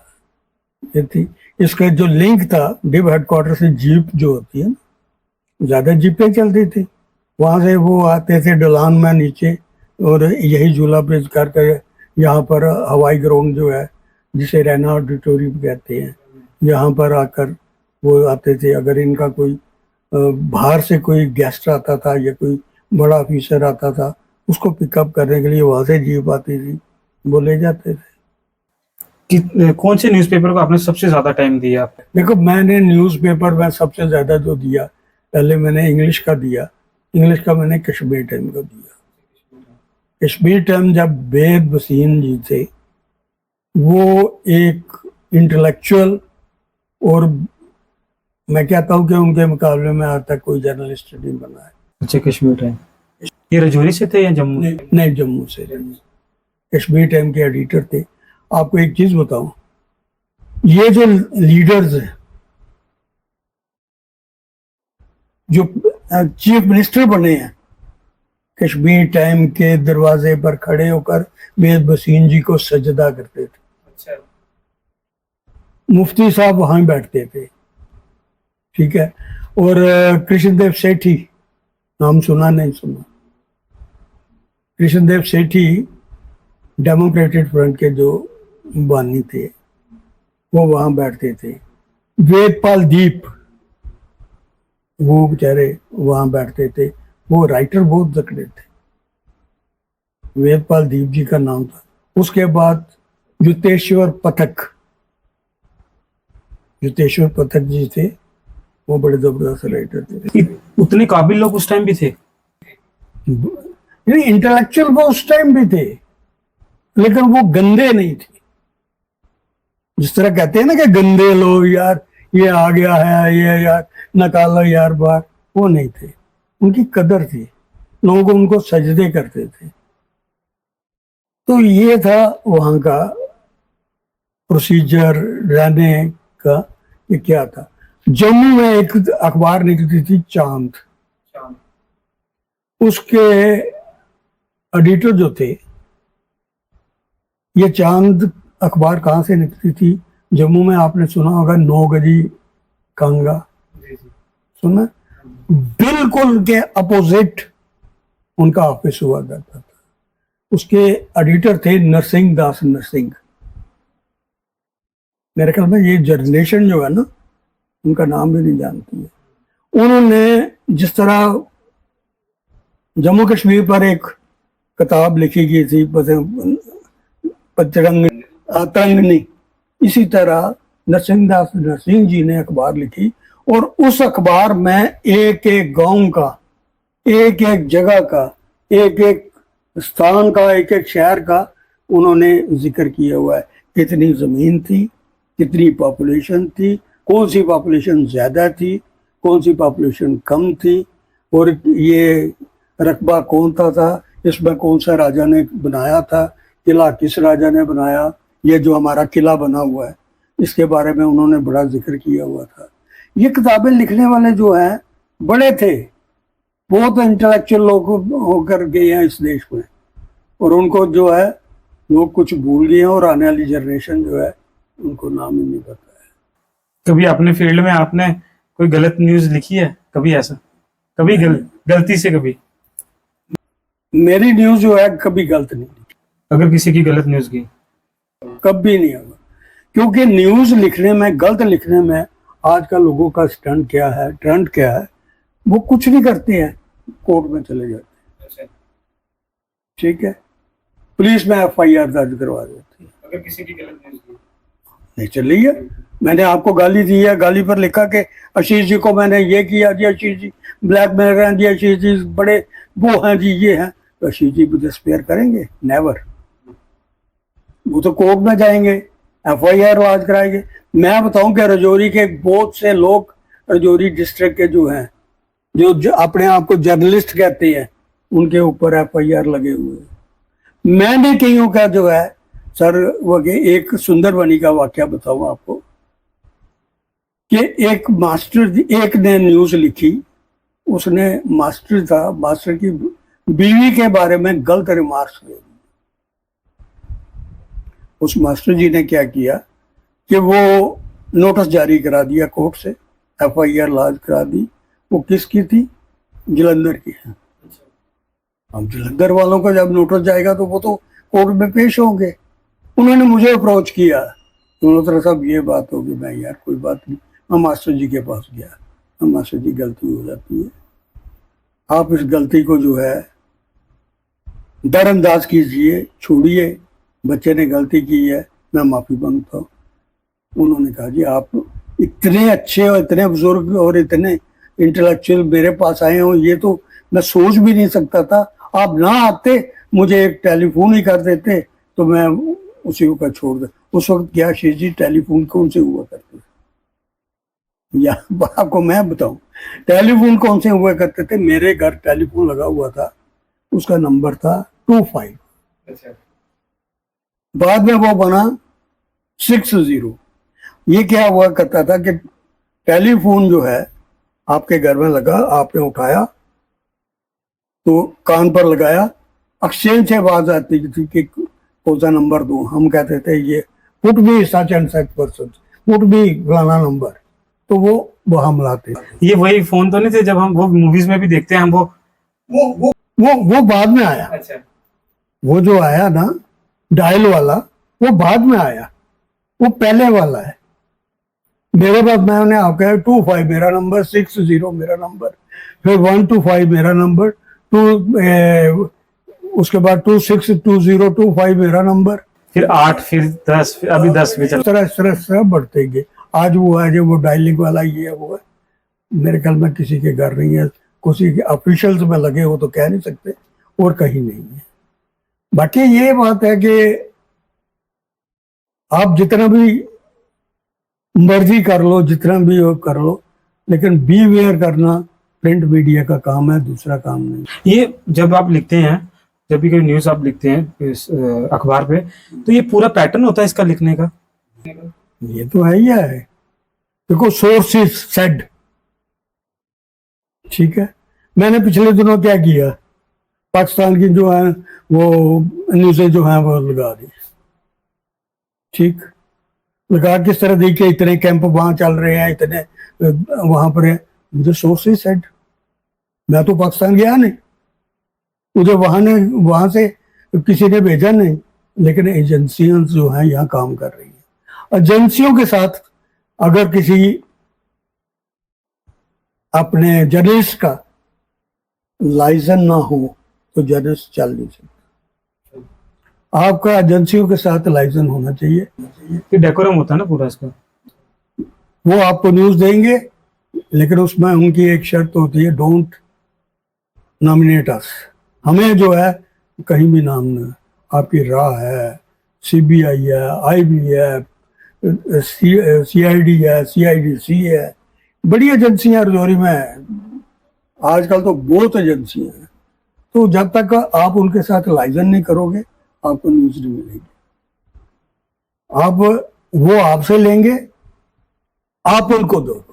Speaker 1: ये थी। इसका जो लिंक था डिव हेडक्वार्टर से, जीप जो होती है ना, ज्यादा जीपें चलती थी, वहां से वो आते थे ढलान में नीचे और यही झूला ब्रिज करके यहाँ पर हवाई ग्राउंड जो है जिसे रैना ऑडिटोरियम कहते हैं, यहाँ पर आकर वो आते थे। अगर इनका कोई बाहर से कोई गेस्ट आता था या कोई बड़ा ऑफिसर आता था, उसको पिकअप करने के लिए वहां से जीप आती थी, वो ले जाते थे।
Speaker 3: कौन से न्यूज़पेपर को आपने सबसे ज्यादा टाइम दिया?
Speaker 1: देखो, मैंने न्यूज़पेपर में सबसे ज्यादा जो दिया, पहले मैंने इंग्लिश का दिया, इंग्लिश का मैंने कश्मीर टाइम का दिया। कश्मीर टाइम जब बेद वसीम जी थे, वो एक इंटेलेक्चुअल, और मैं कहता हूँ कि उनके मुकाबले में आज तक कोई जर्नलिस्ट नहीं बना है।
Speaker 3: अच्छा, कश्मीर टाइम ये रजौरी से थे या जम्मू?
Speaker 1: नहीं, जम्मू से। कश्मीर टाइम के एडिटर थे। आपको एक चीज बताऊं, ये जो लीडर्स हैं, जो चीफ मिनिस्टर बने हैं, कश्मीर टाइम के दरवाजे पर खड़े होकर बेद वसीम जी को सजदा करते थे।
Speaker 3: अच्छा।
Speaker 1: मुफ्ती साहब वहां बैठते थे, ठीक है। और कृष्णदेव सेठी, नाम सुना नहीं सुना? कृष्णदेव सेठी डेमोक्रेटिक फ्रंट के जो बानी थे, वो वहां बैठते थे। वेदपाल दीप, वो बेचारे वहां बैठते थे, वो राइटर बहुत तकड़े थे, वेदपाल दीप जी का नाम था। उसके बाद युतेश्वर पथक, युतेश्वर पथक जी थे, वो बड़े जबरदस्त राइटर थे।
Speaker 3: उतने काबिल लोग उस टाइम भी थे?
Speaker 1: इंटेलेक्चुअल वो उस टाइम भी थे, लेकिन वो गंदे नहीं थे। जिस तरह कहते हैं ना कि गंदे लोग, यार ये आ गया है, ये यार निकालो यार बाहर, वो नहीं थे। उनकी कदर थी, लोग उनको सजदे करते थे। तो ये था वहां का प्रोसीजर रहने का। ये क्या था, जम्मू में एक अखबार निकलती थी चांद, उसके एडिटर जो थे ये चांद अखबार कहाँ से निकलती थी? जम्मू में आपने सुना होगा 9 गजी कांगा, सुना? बिल्कुल के अपोजिट उनका ऑफिस हुआ करता था। उसके एडिटर थे नरसिंह दास नरसिंह। मेरे ख्याल में ये जनरेशन जो है ना, उनका नाम भी नहीं जानती है। उन्होंने जिस तरह जम्मू कश्मीर पर एक किताब लिखी गई थी तरंगनी, इसी तरह नरसिंह दास नरसिंह जी ने अखबार लिखी और उस अखबार में एक एक गांव का, एक एक जगह का, एक एक स्थान का, एक एक शहर का उन्होंने जिक्र किया हुआ है। कितनी जमीन थी, कितनी पॉपुलेशन थी, कौन सी पॉपुलेशन ज्यादा थी, कौन सी पॉपुलेशन कम थी, और ये रकबा कौन था, इसमें कौन सा राजा ने बनाया था, किला किस राजा ने बनाया, ये जो हमारा किला बना हुआ है इसके बारे में उन्होंने बड़ा जिक्र किया हुआ था। ये किताबें लिखने वाले जो हैं बड़े थे, बहुत इंटेलेक्चुअल लोग होकर गए हैं इस देश में, और उनको जो है लोग कुछ भूल गए हैं और आने वाली जनरेशन जो है उनको नाम ही नहीं पता है।
Speaker 3: कभी अपने फील्ड में आपने कोई गलत न्यूज लिखी है? कभी ऐसा, कभी गलती से कभी?
Speaker 1: मेरी न्यूज जो है कभी गलत नहीं लिखी,
Speaker 3: अगर किसी की गलत न्यूज की?
Speaker 1: कभी नहीं होगा, क्योंकि न्यूज लिखने में, गलत लिखने में आजकल लोगों का स्टंट क्या है, ट्रेंड क्या है, वो कुछ नहीं करते हैं, कोर्ट में चले जाते हैं। ठीक है, पुलिस में FIR दर्ज करवा देती है।
Speaker 3: अगर किसी की गलत न्यूज की
Speaker 1: नहीं चल रही है, मैंने आपको गाली दी है, गाली पर लिखा कि आशीष जी को मैंने ये किया जी, आशीष जी ब्लैकमेल हैं जी, आशीष जी बड़े वो हैं जी, ये हैं, तो आशीष जी डिस्पेयर करेंगे? नेवर। वो तो कोर्ट में जाएंगे, FIR लॉन्च कराएंगे। मैं बताऊं कि राजौरी के बहुत से लोग, राजौरी डिस्ट्रिक्ट के जो हैं, जो अपने आप को जर्नलिस्ट कहते हैं, उनके ऊपर FIR लगे हुए हैं। मैंने कईयों का जो है सर, वो एक सुंदरबनी का वाक्य बताऊं आपको कि एक मास्टर, एक ने न्यूज लिखी, उसने मास्टर था, मास्टर की बीवी के बारे में गलत रिमार्क्स दे दी। उस मास्टर जी ने क्या किया कि वो नोटिस जारी करा दिया कोर्ट से, FIR लॉन्च करा दी। वो किसकी थी? जलंधर की है। अब जलंधर वालों का जब नोटिस जाएगा तो वो तो कोर्ट में पेश होंगे। उन्होंने मुझे अप्रोच किया, उन्होंने साहब ये बात होगी। मैं यार कोई बात नहीं, मैं मास्टर जी के पास गया, मैं मास्टर जी गलती हो जाती है, आप इस गलती को जो है दरअंदाज कीजिए, छोड़िए, बच्चे ने गलती की है, मैं माफ़ी मांगता हूँ। उन्होंने कहा जी आप इतने अच्छे और इतने बुजुर्ग और इतने इंटेलेक्चुअल मेरे पास आए हो, ये तो मैं सोच भी नहीं सकता था। आप ना आते, मुझे एक टेलीफोन ही कर देते तो मैं उसी को छोड़ दे। उस वक्त क्या आशीष जी टेलीफोन कौन से हुआ करते थे, या आपको मैं बताऊं टेलीफोन कौन से हुआ करते थे? मेरे घर टेलीफोन लगा हुआ था, उसका नंबर था 25।
Speaker 3: अच्छा।
Speaker 1: बाद में वो बना 60। ये क्या हुआ करता था कि टेलीफोन जो है आपके घर में लगा, आपने उठाया तो कान पर लगाया, एक्सचेंज से आवाज आती थी कि कौन सा नंबर दो। हम कहते थे ये पुट भी such and such person, put भी फलाना नंबर, तो वो हम लाते।
Speaker 3: ये वही फोन तो नहीं थे जब हम वो मूवीज में भी देखते हैं हम?
Speaker 1: वो बाद में आया।
Speaker 3: अच्छा।
Speaker 1: वो जो आया ना डायल वाला, वो बाद में आया, वो पहले वाला है। मेरे पास मैंने आपका 25 मेरा नंबर, 60 मेरा नंबर, फिर 125 मेरा नंबर, उसके बाद 262025 मेरा नंबर,
Speaker 3: फिर 8, फिर 10, फिर अभी 10 भी चल।
Speaker 1: इस तरह बढ़ते गए। आज वो है जो वो डायलिंग वाला ये है वो है। मेरे ख्याल में किसी के घर नहीं है, किसी के ऑफिशियल्स में लगे हो तो कह नहीं सकते, और कहीं नहीं है। बाकी ये बात है कि आप जितना भी मर्जी कर लो, जितना भी कर लो, लेकिन बी वेयर करना प्रिंट मीडिया का काम है, दूसरा काम नहीं।
Speaker 3: ये जब आप लिखते हैं, जब भी कोई न्यूज आप लिखते हैं इस अखबार पे, तो ये पूरा पैटर्न होता है इसका लिखने का?
Speaker 1: ये तो है ही है। देखो सोर्सेस सेड, ठीक है। मैंने पिछले दिनों क्या किया, पाकिस्तान की जो है वो न्यूज़ें जो है वो लगा दी, ठीक लगा किस तरह दी कि इतने कैंप वहां चल रहे हैं, इतने वहां पर है। मुझे सोर्सेस सेड, मैं तो पाकिस्तान गया नहीं, मुझे वहां से किसी ने भेजा नहीं, लेकिन एजेंसियां जो हैं यहाँ काम कर रही हैं। एजेंसियों के साथ अगर किसी अपने जर्नलिस्ट का लाइसेंस ना हो तो जर्नलिस्ट चल नहीं सकता। आपका एजेंसियों के साथ लाइसेंस होना चाहिए।
Speaker 3: ये डेकोरम होता है ना पूरा इसका।
Speaker 1: वो आपको न्यूज देंगे, लेकिन उसमें उनकी एक शर्त होती है, डोंट नॉमिनेट अस। हमें जो है कहीं भी नाम न, आपकी राह है, सीबीआई है, आईबी है, सीआईडी है, सीआईडीसी है, बड़ी एजेंसियां रजौरी में है। आजकल तो बहुत एजेंसियां हैं। तो जब तक आप उनके साथ लाइसेंस नहीं करोगे आपको न्यूज नहीं मिलेगी। आप वो आपसे लेंगे, आप उनको दो।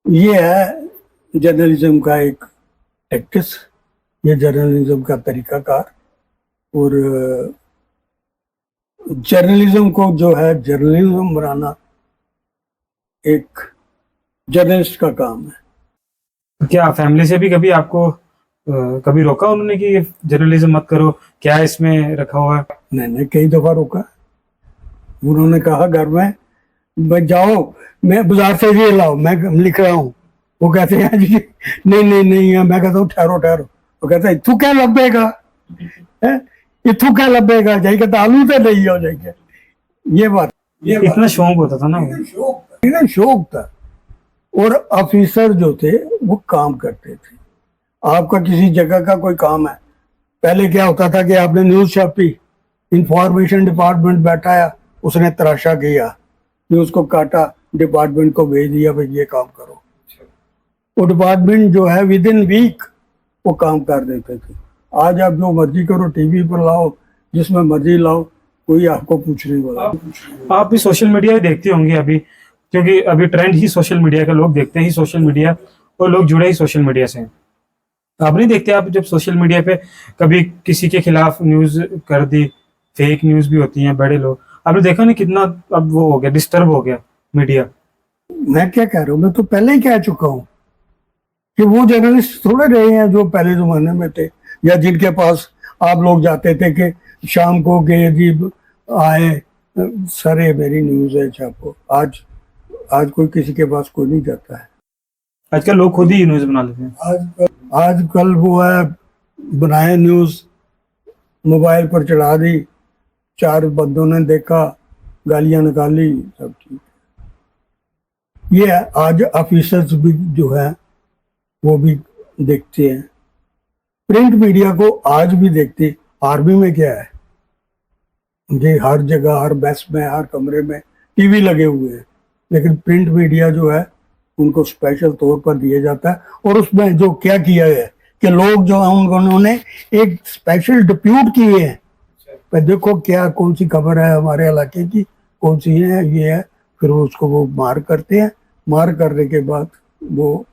Speaker 1: ये है जर्नलिज्म का एक टैक्टिस, ये जर्नलिज्म का तरीकाकार। और जर्नलिज्म को जो है जर्नलिज्म बनाना एक जर्नलिस्ट का काम है।
Speaker 3: क्या फैमिली से भी कभी आपको कभी रोका उन्होंने कि जर्नलिज्म मत करो, क्या इसमें रखा हुआ है?
Speaker 1: मैंने कई दफा रोका। उन्होंने कहा घर में, भाई जाओ, मैं बाजार से ये लाओ, मैं लिख रहा हूँ। वो कहते हैं जी नहीं नहीं नहीं, मैं कहता हूँ ठहरो ठहरो। वो कहता है इथू क्या लभेगा, इथू क्या लभेगा, जाई कहता आलू तो नहीं हो जाएगा। ये बात,
Speaker 3: इतना शौक होता था ना वो।
Speaker 1: इतना शौक था। और ऑफिसर जो थे वो काम करते थे। आपका किसी जगह का कोई काम है, पहले क्या होता था कि आपने न्यूज छापी, इंफॉर्मेशन डिपार्टमेंट बैठाया, उसने तराशा किया, न्यूज को काटा, डिपार्टमेंट को भेज दिया, भाई ये काम करो। वो डिपार्टमेंट जो है विद इन वीक वो काम कर देते थे। आज आप जो मर्जी करो, टीवी पर लाओ, जिसमें मर्जी लाओ, कोई आपको पूछने वाला।
Speaker 3: आप भी सोशल मीडिया ही देखते होंगे अभी, क्योंकि अभी ट्रेंड ही सोशल मीडिया का, लोग देखते ही सोशल मीडिया और लोग जुड़े ही सोशल मीडिया से हैं। आप नहीं देखते, आप जब सोशल मीडिया पे कभी किसी के खिलाफ न्यूज कर दी, फेक न्यूज भी होती हैं, बड़े लोग, आपने देखा नहीं कितना अब वो हो गया, डिस्टर्ब हो गया मीडिया।
Speaker 1: मैं क्या कह रहा हूँ, मैं तो पहले ही कह चुका हूँ कि वो जर्नलिस्ट थोड़े रहे हैं जो पहले जमाने में थे, या जिनके पास आप लोग जाते थे कि शाम को के जी आए सरे मेरी न्यूज है छापो। आज कोई किसी के पास कोई नहीं जाता है।
Speaker 3: आजकल लोग खुद ही न्यूज बना लेते हैं।
Speaker 1: आजकल वो है, बनाए न्यूज, मोबाइल पर चढ़ा दी, 4 बंदों ने देखा, गालियां निकाली, सब ठीक। ये है, आज ऑफिसर्स भी जो है वो भी देखते हैं, प्रिंट मीडिया को आज भी देखते। आर्मी में क्या है, ये हर जगह, हर मेस में, हर कमरे में टीवी लगे हुए हैं, लेकिन प्रिंट मीडिया जो है उनको स्पेशल तौर पर दिया जाता है। और उसमें जो क्या किया है कि लोग जो हैं उन्होंने एक स्पेशल डिप्यूट किए हैं, पर देखो क्या कौन सी खबर है हमारे इलाके की, कौन सी है, ये है, फिर उसको वो मार करते हैं। मार करने के बाद वो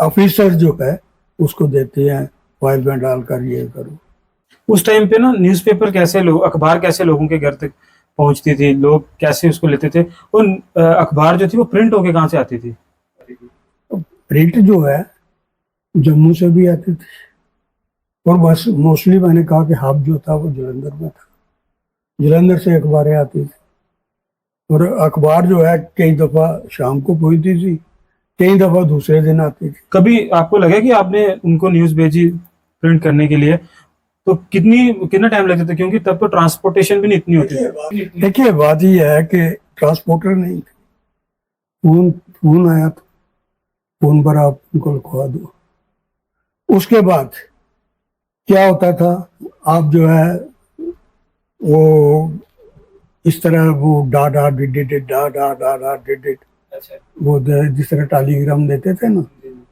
Speaker 1: ऑफिसर जो है उसको देते हैं फाइल में डालकर, ये करो।
Speaker 3: उस टाइम पे ना न्यूज़पेपर कैसे, लोग अखबार कैसे लोगों के घर तक पहुंचती थी, लोग कैसे उसको लेते थे, और अखबार जो थी वो प्रिंट होके कहाँ से आती थी?
Speaker 1: प्रिंट जो है जम्मू से भी आती थी, और बस मोस्टली मैंने कहा कि हब जो था वो जलंधर में था, जलंधर से अखबारें आती थी। और अखबार जो है कई दफ़ा शाम को पहुंचती थी, कई दफ़ा दूसरे दिन आती थी।
Speaker 3: कभी आपको लगा कि आपने उनको न्यूज़ भेजी प्रिंट करने के लिए, तो कितना टाइम लगता था? क्योंकि तब तो ट्रांसपोर्टेशन भी नहीं इतनी होती थी।
Speaker 1: देखिए बात ये है कि ट्रांसपोर्टर नहीं थे, फोन आया तो फोन पर आप उनको लिखवा दो। उसके बाद क्या होता था, आप जो है वो इस तरह वो डा डा डिड डा डा डा डा डिड, वो जिस तरह टेलीग्राम देते थे ना,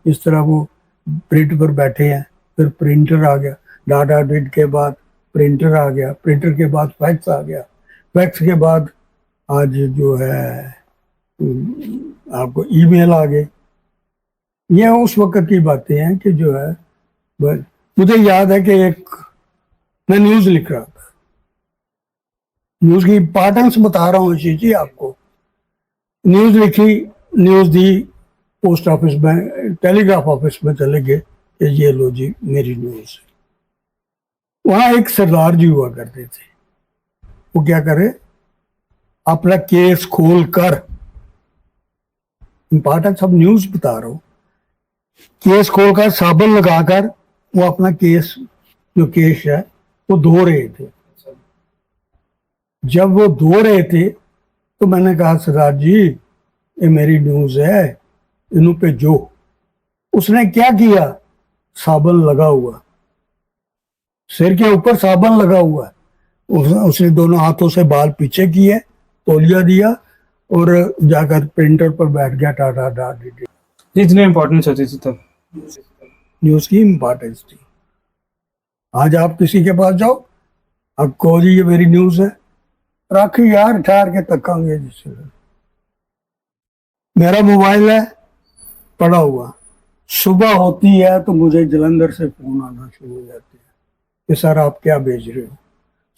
Speaker 1: इस तरह वो प्रिंट पर बैठे हैं। फिर प्रिंटर आ गया, डाटा डिड के बाद प्रिंटर आ गया, प्रिंटर के बाद फैक्स आ गया, फैक्स के बाद आज जो है आपको ईमेल आ गए। ये उस वक्त की बातें हैं कि जो है, मुझे याद है कि एक मैं न्यूज़ लिख रहा था, न्यूज की इंपॉर्टेंस बता रहा हूँ जी आपको। न्यूज लिखी, न्यूज दी, पोस्ट ऑफिस में, टेलीग्राफ ऑफिस में चले गए कि ये लो जी मेरी न्यूज। वहां एक सरदार जी हुआ करते थे, वो क्या करे, अपना केस खोल कर, इंपॉर्टेंस अब न्यूज बता रहा हूं, केस खोलकर साबुन लगाकर वो अपना केस, जो केस है वो धो रहे थे। जब वो धो रहे थे तो मैंने कहा सरदार जी ये मेरी न्यूज है, इन्हों पे जो। उसने क्या किया, साबुन लगा हुआ, सिर के ऊपर साबुन लगा हुआ, उसने दोनों हाथों से बाल पीछे किए, तौलिया दिया और जाकर प्रिंटर पर बैठ गया, टाटा टाटा।
Speaker 3: इतनी इम्पोर्टेंस होती थी तब
Speaker 1: न्यूज की इम्पोर्टेंस थी। आज आप किसी के पास जाओ, अब कहो जी ये मेरी न्यूज है, राखी यार ठहर के तकांगे जिससे। मेरा मोबाइल है पड़ा हुआ, सुबह होती है तो मुझे जलंधर से फोन आना शुरू हो जाते हैं कि सर आप क्या भेज रहे हो,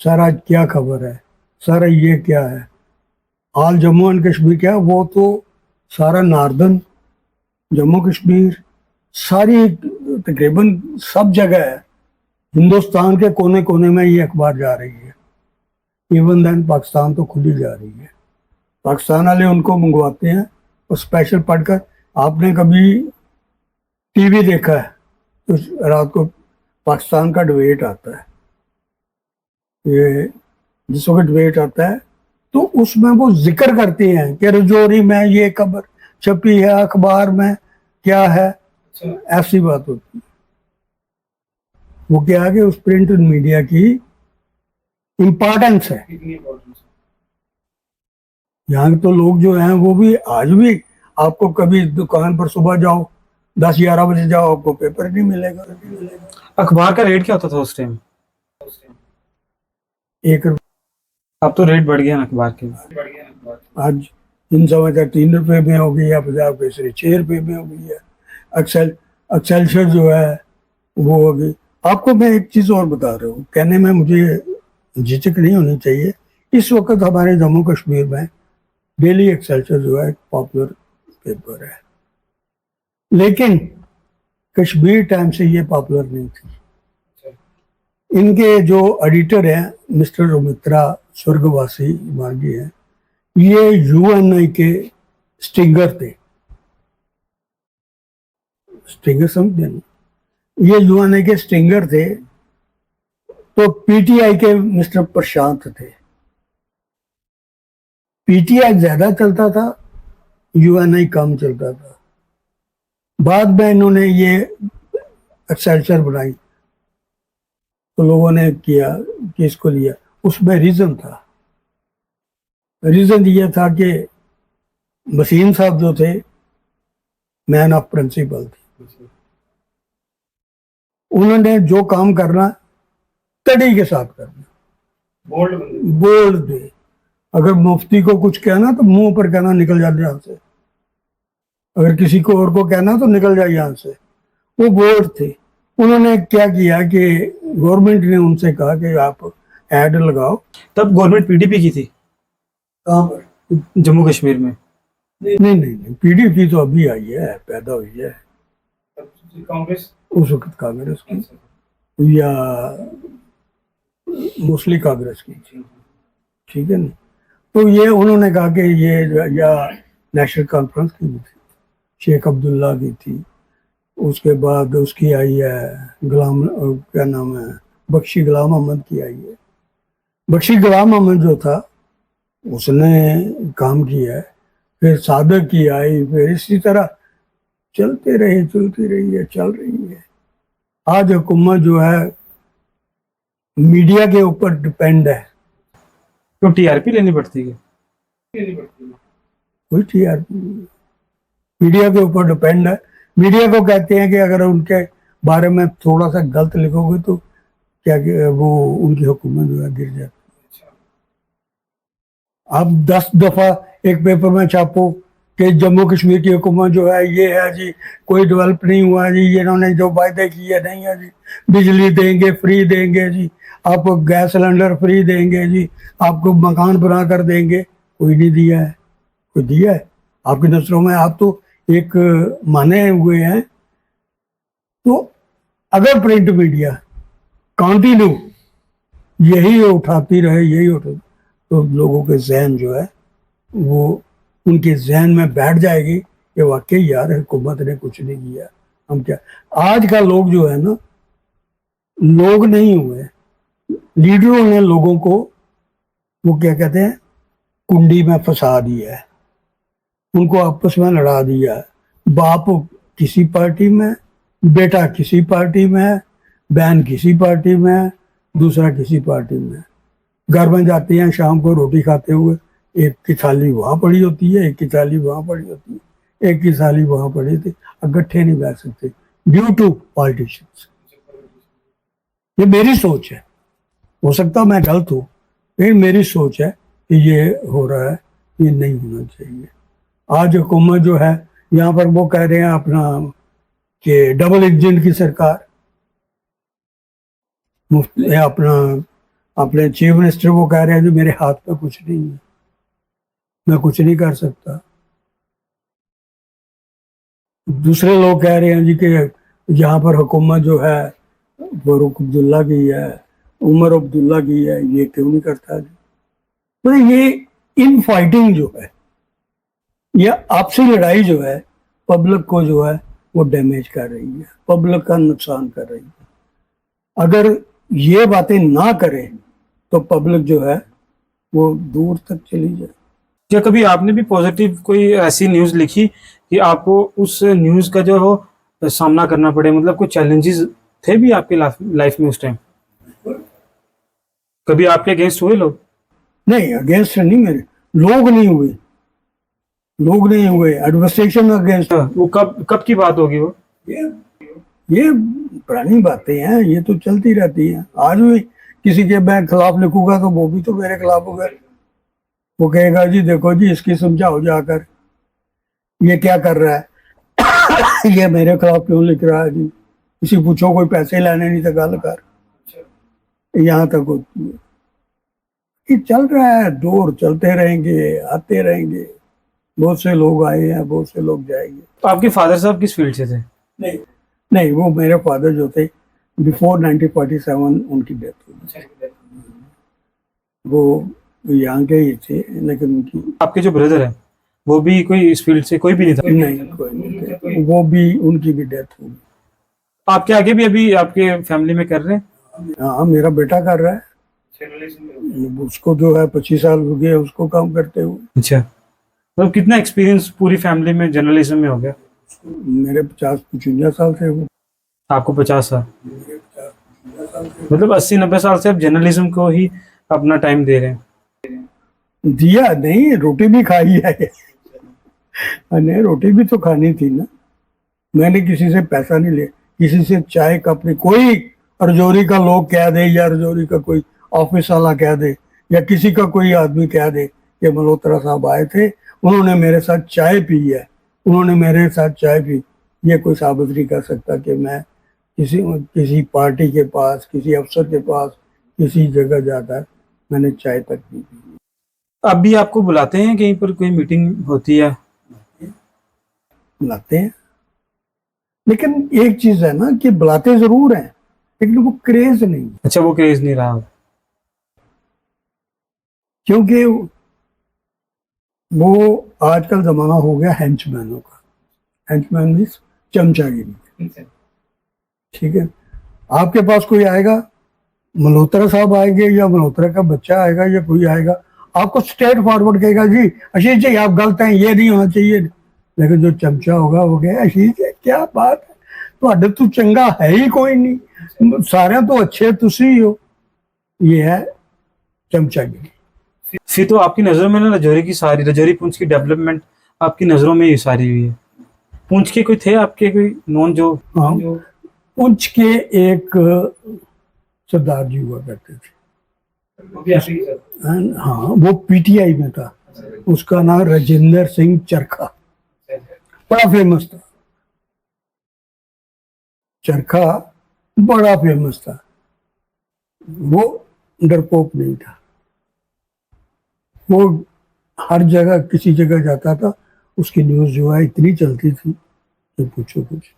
Speaker 1: सर आज क्या खबर है, सर ये क्या है। हाल जम्मू एंड कश्मीर क्या, वो तो सारा नॉर्दर्न जम्मू कश्मीर, सारी तकरीबन सब जगह है, हिंदुस्तान के कोने कोने में ये अखबार जा रही है। इवन देन पाकिस्तान तो खुद ही जा रही है, पाकिस्तान वाले उनको मंगवाते हैं और स्पेशल पढ़कर। आपने कभी टीवी देखा है तो रात को पाकिस्तान का डिबेट आता है, ये जिस वक्त डिबेट आता है तो उसमें वो जिक्र करते हैं कि रजौरी में ये खबर छपी है, अखबार में क्या है, ऐसी बात होती है। वो क्या है कि उस प्रिंट मीडिया की इम्पोर्टेंस है। यहाँ तो लोग जो हैं वो भी आज भी, आपको कभी दुकान पर सुबह जाओ 10-11 बजे जाओ, आपको पेपर नहीं मिलेगा।
Speaker 3: अखबार का रेट क्या होता था उस टाइम?
Speaker 1: 1 रुपये।
Speaker 3: अब तो रेट बढ़ गया ना अखबार के।
Speaker 1: आज इन समाचार 3 रुपये में हो गई है, पंजाब केसरी 6 रुपये में हो गई है, एक्सेलसियर जो है वो हो गई। आपको मैं एक चीज़ और बता रहा हूँ, कहने में मुझे झिझक नहीं होनी चाहिए। इस वक्त हमारे जम्मू कश्मीर में डेली एक्सेलसियर जो है पॉपुलर पेपर है, लेकिन कश्मीर टाइम से ये पॉपुलर नहीं थी। इनके जो एडिटर हैं मिस्टर रुमित्रा, स्वर्गवासी मार्गी हैं, ये यूएनआई के स्टिंगर थे। स्टिंगर समझते हैं, ये यूएनआई के स्टिंगर थे। तो पीटीआई के मिस्टर प्रशांत थे। पीटीआई ज्यादा चलता था, यूएनआई कम चलता था। बाद में इन्होंने ये एक्सेलसियर बनाई तो लोगों ने किया कि इसको लिया। उसमें रीजन था, रीजन ये था कि वसीम साहब जो थे मैन ऑफ प्रिंसिपल थे, उन्होंने जो काम करना कड़ी के साथ करना, बोल्ड दे। अगर मुफ्ती को कुछ कहना तो मुंह पर कहना, निकल जा यहाँ से। अगर किसी को और को कहना तो निकल जाए यहाँ से। वो बोल्ड थे। उन्होंने क्या किया कि गवर्नमेंट ने उनसे कहा कि आप ऐड लगाओ।
Speaker 3: तब गवर्नमेंट पीडीपी की थी
Speaker 1: कहाँ पर?
Speaker 3: जम्मू कश्मीर में।
Speaker 1: नहीं, पीडीपी तो अभी आई है, पैदा हुई है।
Speaker 3: कांग्रेस
Speaker 1: उस वक्त कांग्रेस की या मुस्लिम कांग्रेस की, ठीक है ना। तो ये उन्होंने कहा कि ये या नेशनल कॉन्फ्रेंस की भी थी, शेख अब्दुल्ला की थी। उसके बाद उसकी आई है गुलाम, क्या नाम है, बख्शी गुलाम अहमद की आई है। बख्शी गुलाम अहमद जो था उसने काम किया है। फिर सादक की आई, फिर इसी तरह चलती रही है, चल रही है। आज हुकूमत जो है मीडिया के ऊपर डिपेंड है।
Speaker 3: तो टीआरपी लेनी पड़ती है।
Speaker 1: कोई टीआरपी नहीं, मीडिया के ऊपर डिपेंड है। मीडिया को कहते हैं कि अगर उनके बारे में थोड़ा सा गलत लिखोगे तो क्या वो उनकी हुकूमत जो है गिर जाती है। आप 10 दफा एक पेपर में छापो कि जम्मू कश्मीर की हुकूमत जो है ये है जी, कोई डेवलप नहीं हुआ जी, ये इन्होंने जो वायदे किए नहीं है जी, बिजली देंगे, फ्री देंगे जी, आपको गैस सिलेंडर फ्री देंगे जी, आपको मकान बना कर देंगे, कोई नहीं दिया है। कोई दिया है आपकी नजरों में? आप तो एक माने हुए हैं। तो अगर प्रिंट मीडिया कंटिन्यू यही उठाती रहे, यही उठा, तो लोगों के जहन जो है वो उनके जहन में बैठ जाएगी कि वाकई यार हुकूमत ने कुछ नहीं किया, हम क्या। आज का लोग जो है ना, लोग नहीं हुए, लीडरों ने लोगों को वो क्या कहते हैं कुंडी में फंसा दिया है, उनको आपस में लड़ा दिया है। बाप किसी पार्टी में, बेटा किसी पार्टी में, बहन किसी पार्टी में, दूसरा किसी पार्टी में। घर में जाते हैं शाम को रोटी खाते हुए, एक की थाली वहां पड़ी होती है, एक की थाली वहां पड़ी होती है, एक की थाली वहां पड़ी थी, इकट्ठे नहीं बैठ सकते ड्यू टू पॉलिटिशियंस। ये मेरी सोच है, हो सकता मैं गलत हूँ, लेकिन मेरी सोच है कि ये हो रहा है, ये नहीं होना चाहिए। आज हुकूमत जो है यहाँ पर वो कह रहे हैं अपना कि डबल इंजन की सरकार, अपना अपने चीफ मिनिस्टर वो कह रहे हैं कि मेरे हाथ में कुछ नहीं है, मैं कुछ नहीं कर सकता। दूसरे लोग कह रहे हैं जी कि यहाँ पर हुकूमत जो है फारूक अब्दुल्ला की है, उमर अब्दुल्ला की है, ये क्यों नहीं करता जी? तो ये इन फाइटिंग जो है, ये आपसी लड़ाई जो है, पब्लिक को जो है वो डैमेज कर रही है, पब्लिक का नुकसान कर रही है। अगर ये बातें ना करें तो पब्लिक जो है वो दूर तक चली जाए।
Speaker 3: क्या कभी आपने भी पॉजिटिव कोई ऐसी न्यूज़ लिखी कि आपको उस न्यूज़ का जो हो सामना करना पड़े, मतलब कोई चैलेंजेस थे भी आपके लाइफ में उस टाइम? कभी आपके अगेंस्ट हुए लोग?
Speaker 1: नहीं, अगेंस्ट नहीं, मेरे लोग नहीं हुए, लोग नहीं हुए एडमिनिस्ट्रेशन अगेंस्ट।
Speaker 3: वो कब की बात होगी वो?
Speaker 1: ये पुरानी बातें हैं, ये तो चलती रहती हैं। आज भी किसी के मैं खिलाफ लिखूंगा तो वो भी तो मेरे खिलाफ होगा, वो कहेगा जी देखो जी इसकी समझाओ जाकर, ये क्या कर रहा है ये मेरे खिलाफ क्यों लिख रहा है जी, किसी पूछो कोई पैसे लाने नहीं तो गल कर, यहाँ तक होती है। ये चल रहा है, दौर चलते रहेंगे, आते रहेंगे, बहुत से लोग आए हैं, बहुत से लोग जाएंगे।
Speaker 3: तो आपके फादर साहब किस फील्ड से थे?
Speaker 1: नहीं नहीं, वो मेरे फादर जो थे बिफोर 1947 उनकी डेथ हुई, वो यहाँ के ही थे, लेकिन उनकी।
Speaker 3: आपके जो ब्रदर है वो भी कोई इस फील्ड से कोई भी नहीं था?
Speaker 1: नहीं, कोई नहीं थे, वो भी, उनकी भी डेथ हुई।
Speaker 3: आपके आगे भी अभी आपके फैमिली में कर रहे हैं?
Speaker 1: हाँ, मेरा बेटा कर रहा है, उसको जो है 25 साल हो गए उसको काम करते हुए।
Speaker 3: अच्छा, मतलब कितना एक्सपीरियंस पूरी फैमिली में जर्नलिज्म में हो गया?
Speaker 1: मेरे 50-55 साल से वो।
Speaker 3: आपको 50 साल, मतलब 80-90 साल से आप जर्नलिज्म को ही अपना टाइम दे रहे हैं।
Speaker 1: दिया नहीं, रोटी भी खाई है नहीं, रोटी भी तो खानी थी ना। मैंने किसी से पैसा नहीं लिया, किसी से चाय कप नहीं। कोई रजौरी का लोग कह दे या रजौरी का कोई ऑफिस वाला कह दे या किसी का कोई आदमी कह दे कि मल्होत्रा साहब आए थे, उन्होंने मेरे साथ चाय पी है, उन्होंने मेरे साथ चाय पी, ये कोई साबित नहीं कर सकता कि मैं किसी पार्टी के पास, किसी अफसर के पास, किसी जगह जाकर मैंने चाय तक नहीं पी।
Speaker 3: अब भी आपको बुलाते हैं कहीं पर, कोई मीटिंग होती है?
Speaker 1: बुलाते हैं, लेकिन एक चीज है ना कि बुलाते जरूर हैं, लेकिन वो क्रेज नहीं।
Speaker 3: अच्छा, वो क्रेज नहीं रहा,
Speaker 1: क्योंकि वो आजकल जमाना हो गया हेंचमैनों का। हेंचमैन मीन्स चमचागिरी। ठीक है, आपके पास कोई आएगा, मल्होत्रा साहब आएंगे या मल्होत्रा का बच्चा आएगा या कोई आएगा, आपको स्ट्रेट फॉरवर्ड कहेगा जी आशीष जी आप गलत हैं, ये नहीं होना चाहिए। लेकिन जो चमचा होगा वो कहेगा आशीष जी क्या बात है, ਤੁਹਾਡੇ तो चंगा है ही कोई नहीं, सारे तो अच्छे तुसी ही हो। ये है चमचागिरी।
Speaker 3: फिर तो आपकी नजरों में ना रजौरी पुंछ की डेवलपमेंट आपकी नजरों में ही सारी हुई है। पुंछ के कोई थे आपके, कोई नॉन जो?
Speaker 1: हाँ, पुंछ के एक सरदार जी हुआ करते थे, हाँ, वो पीटीआई में था, उसका नाम राजेंद्र सिंह चरखा, बड़ा फेमस था। चरखा बड़ा फेमस था, वो डरपोक नहीं था। वो हर जगह किसी जगह जाता था, उसकी न्यूज़ जो है इतनी चलती थी कि पूछो कुछ।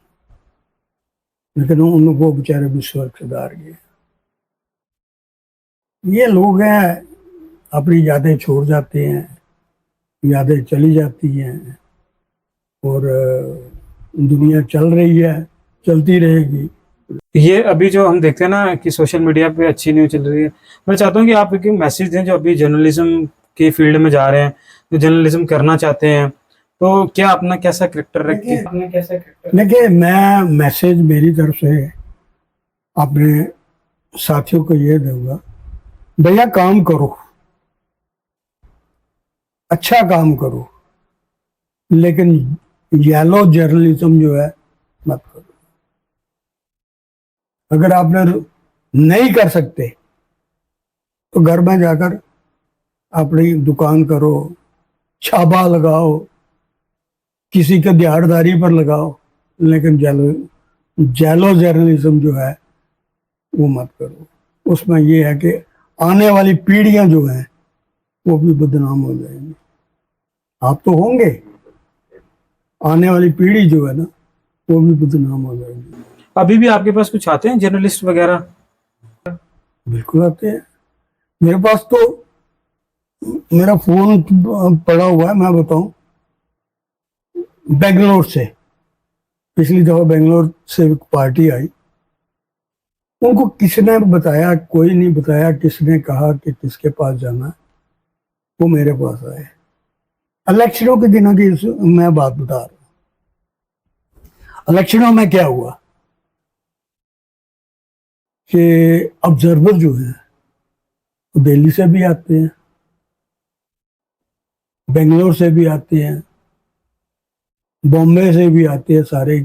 Speaker 1: लेकिन वो बेचारे विश्व सुधार गए। ये लोग हैं, अपनी यादें छोड़ जाते हैं, यादें चली जाती हैं, और दुनिया चल रही है, चलती रहेगी।
Speaker 3: ये अभी जो हम देखते हैं ना कि सोशल मीडिया पे अच्छी न्यूज़ चल रही है, मैं चाहता हूँ कि आप एक मैसेज दें जो अभी जर्नलिज्म के फील्ड में जा रहे हैं, जो जर्नलिज्म करना चाहते हैं, तो क्या अपना कैसा करेक्टर रखें? अपना कैसा करेक्टर?
Speaker 1: देखिए, मैं मैसेज मेरी तरफ से अपने साथियों को ये दूंगा, भैया काम करो, अच्छा काम करो, लेकिन येलो जर्नलिज्म जो है मत करो। अगर आप नहीं कर सकते तो घर में जाकर अपनी दुकान करो, छापा लगाओ, किसी के दिहाड़ीदारी पर लगाओ, लेकिन जेलो जर्नलिज्म जो है वो मत करो। उसमें ये है कि आने वाली पीढ़ियां जो हैं वो भी बदनाम हो जाएंगी। आप तो होंगे, आने वाली पीढ़ी जो है ना वो भी बदनाम हो जाएगी।
Speaker 3: अभी भी आपके पास कुछ आते हैं जर्नलिस्ट वगैरह?
Speaker 1: बिल्कुल आते हैं। मेरे पास तो मेरा फोन पड़ा हुआ है, मैं बताऊं, बेंगलोर से। पिछली दफा बेंगलोर से एक पार्टी आई, उनको किसने बताया, कोई नहीं बताया, किसने कहा कि किसके पास जाना है, वो मेरे पास आए। इलेक्शनों के दिनों की मैं बात बता रहा हूँ। इलेक्शनों में क्या हुआ कि ऑब्जर्वर जो है वो दिल्ली से भी आते हैं, बेंगलोर से भी आते हैं, बॉम्बे से भी आते हैं सारे।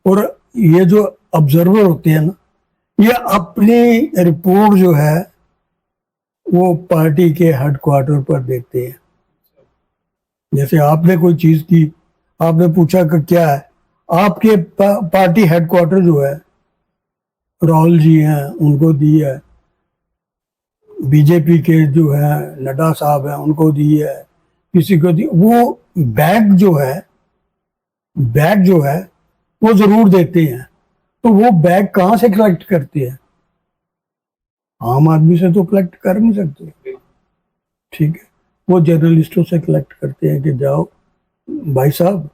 Speaker 1: और ये जो ऑब्जर्वर होते हैं ना, ये अपनी रिपोर्ट जो है वो पार्टी के हेडक्वार्टर पर देते हैं। जैसे आपने कोई चीज की, आपने पूछा कि क्या है, आपके पार्टी हेडक्वार्टर जो है, राहुल जी हैं उनको दी है, बीजेपी के जो है नड्डा साहब हैं उनको दी है, किसी को दी। वो बैग जो है वो जरूर देते हैं। तो वो बैग कहाँ से कलेक्ट करते हैं? आम आदमी से तो कलेक्ट कर नहीं सकते, ठीक है। वो जर्नलिस्टों से कलेक्ट करते हैं कि जाओ भाई साहब,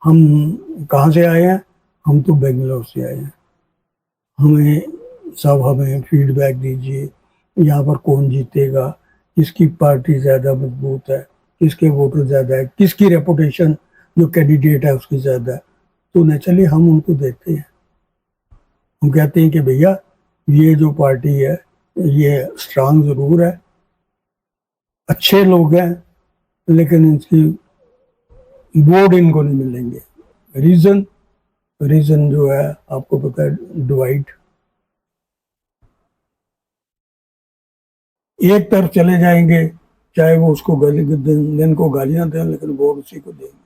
Speaker 1: हम कहाँ से आए हैं, हम तो बेंगलोर से आए हैं, हमें फीडबैक दीजिए, यहाँ पर कौन जीतेगा, किसकी पार्टी ज़्यादा मजबूत है, किसके वोटर ज़्यादा है, किसकी रेपुटेशन जो कैंडिडेट है उसकी ज़्यादा है। तो नेचुरली हम उनको देते हैं। हम कहते हैं कि भैया ये जो पार्टी है ये स्ट्रांग ज़रूर है, अच्छे लोग हैं, लेकिन इनकी वोट इनको नहीं मिलेंगे। रीजन जो है आपको पता है, डिवाइड। एक तरफ चले जाएंगे, चाहे वो उसको दिन को गालियां दें, लेकिन वोट उसी को देंगे।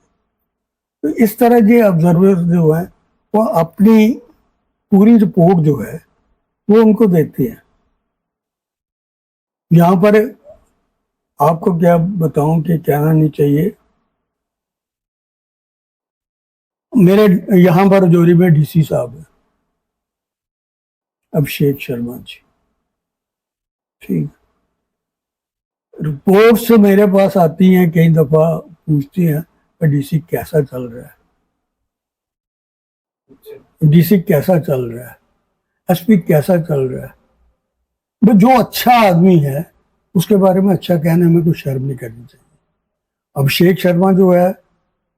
Speaker 1: तो इस तरह के ऑब्जर्वर जो है वो अपनी पूरी रिपोर्ट जो है वो उनको देते हैं। यहाँ पर आपको क्या बताऊं कि कहना नहीं चाहिए, मेरे यहाँ पर रजौरी में डीसी साहब है अभिषेक शर्मा जी, ठीक। रिपोर्ट्स मेरे पास आती हैं, कई दफा पूछती हैं डीसी कैसा चल रहा है, डीसी कैसा चल रहा है, एसपी कैसा चल रहा है। वो जो अच्छा आदमी है उसके बारे में अच्छा कहने में कोई शर्म नहीं करनी चाहिए। अभिषेक शर्मा जो है,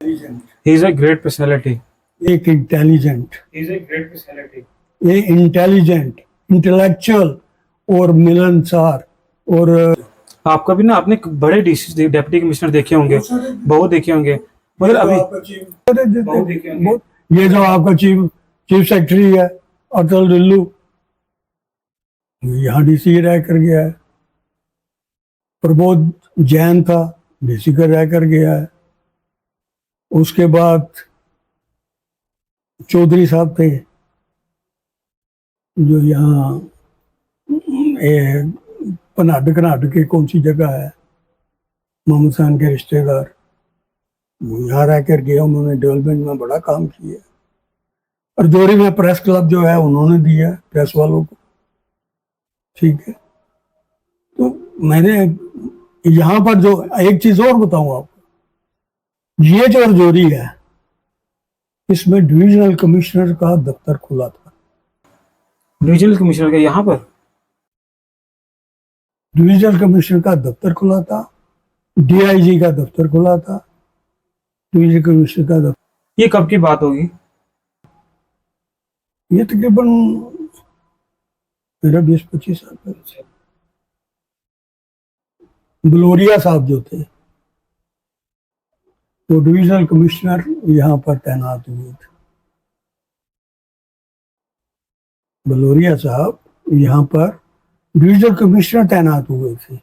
Speaker 3: he is a great personality,
Speaker 1: एक इंटेलिजेंट, ये इंटेलिजेंट, इंटेलेक्चुअल और मिलनसार। और
Speaker 3: आपका भी ना, आपने बड़े डेप्टी कमिश्नर देखे होंगे, बहुत देखे होंगे, मगर अभी
Speaker 1: ये जो आपका चीफ सेक्रेटरी है अटल डुल्लू, यहाँ डीसी रह कर गया है। प्रबोध जैन था, डीसी का रह कर गया है। उसके बाद चौधरी साहब थे जो यहाँ पनाड कनाड के कौन सी जगह है, मोहम्मद खान के रिश्तेदार, वो यहाँ रह कर गए, उन्होंने डेवलपमेंट में बड़ा काम किया। और जोरी में प्रेस क्लब जो है उन्होंने दिया प्रेस वालों को, ठीक है। तो मैंने यहाँ पर जो एक चीज और बताऊं आपको, ये जो रजौरी है इसमें डिविजनल कमिश्नर का दफ्तर खुला था।
Speaker 3: डिविजनल कमिश्नर का यहाँ पर?
Speaker 1: डिविजनल कमिश्नर का दफ्तर खुला था, डीआईजी का दफ्तर खुला था, डिविजनल कमिश्नर का दफ्तर।
Speaker 3: ये कब की बात होगी?
Speaker 1: ये तकरीबन मेरा 20-25 साल पहले। बलोरिया साहब जो थे वो डिविजनल कमिश्नर यहाँ पर तैनात हुए थे। बलोरिया साहब यहाँ पर डिविजनल कमिश्नर तैनात हुए थे।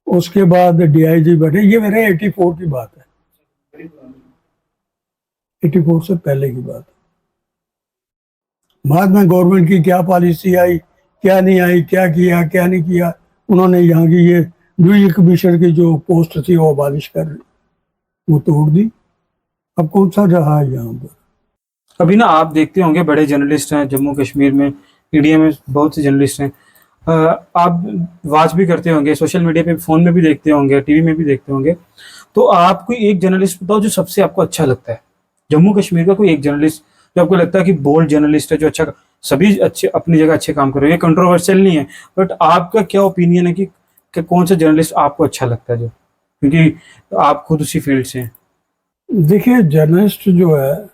Speaker 1: उसके बाद डीआईजी बैठे। ये मेरे 84 की बात है, 84 से पहले की बात है। बाद में गवर्नमेंट की क्या पॉलिसी आई, क्या नहीं आई, क्या किया क्या नहीं किया, उन्होंने यहाँ की ये डिविजनल कमिश्नर की जो पोस्ट थी वो अबालिश कर वो तोड़ दी। अब कौन सा रहा है यहाँ पर?
Speaker 3: अभी ना आप देखते होंगे बड़े जर्नलिस्ट हैं जम्मू कश्मीर में, इंडिया में बहुत से जर्नलिस्ट हैं। आप वॉच भी करते होंगे, सोशल मीडिया पे, फोन में भी देखते होंगे, टीवी में भी देखते होंगे। तो आप कोई एक जर्नलिस्ट बताओ जो सबसे आपको अच्छा लगता है जम्मू कश्मीर का, कोई एक जर्नलिस्ट जो आपको लगता है कि बोल्ड जर्नलिस्ट है, जो अच्छा, सभी अच्छे अपनी जगह अच्छे काम कर रहे हैं, कंट्रोवर्शियल नहीं है, बट आपका क्या ओपिनियन है कि कौन सा जर्नलिस्ट आपको अच्छा लगता है, जो, क्योंकि आप खुद उसी फील्ड से हैं।
Speaker 1: देखिए, जर्नलिस्ट जो है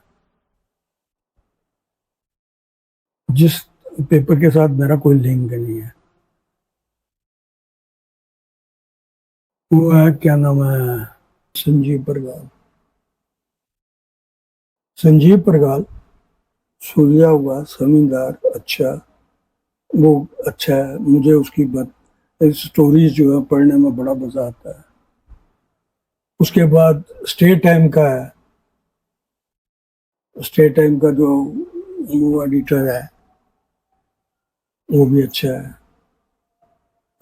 Speaker 1: जिस पेपर के साथ मेरा कोई लिंक नहीं है, वो है, क्या नाम है, संजीव परगाल। संजीव परगाल सुलझा हुआ, समझदार, अच्छा, वो अच्छा है। मुझे उसकी बात स्टोरीज जो है पढ़ने में बड़ा मजा आता है। उसके बाद स्टेट टाइम का है, स्टेट टाइम का जो वो एडिटर है वो भी अच्छा है।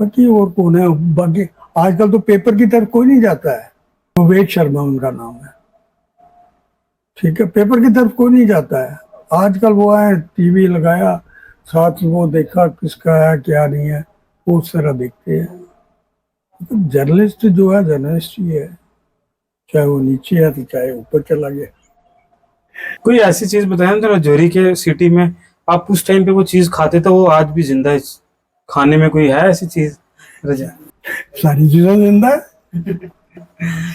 Speaker 1: बाकी और कौन है? बाकी आजकल तो पेपर की तरफ कोई नहीं जाता है। विवेक शर्मा उनका नाम है, ठीक है। पेपर की तरफ कोई नहीं जाता है आजकल। वो है, टीवी लगाया, साथ वो देखा किसका है क्या नहीं है, वो उस तरह देखते हैं। तो जर्नलिस्ट जो है जर्नलिस्ट ही है, चाहे वो नीचे है तो चाहे ऊपर चला गया।
Speaker 3: कोई ऐसी चीज बताया ना रजौरी के सिटी में आप उस टाइम पे वो चीज खाते थे, वो आज भी जिंदा है खाने में? कोई है ऐसी चीज रजा?
Speaker 1: सारी चीजें जिंदा है।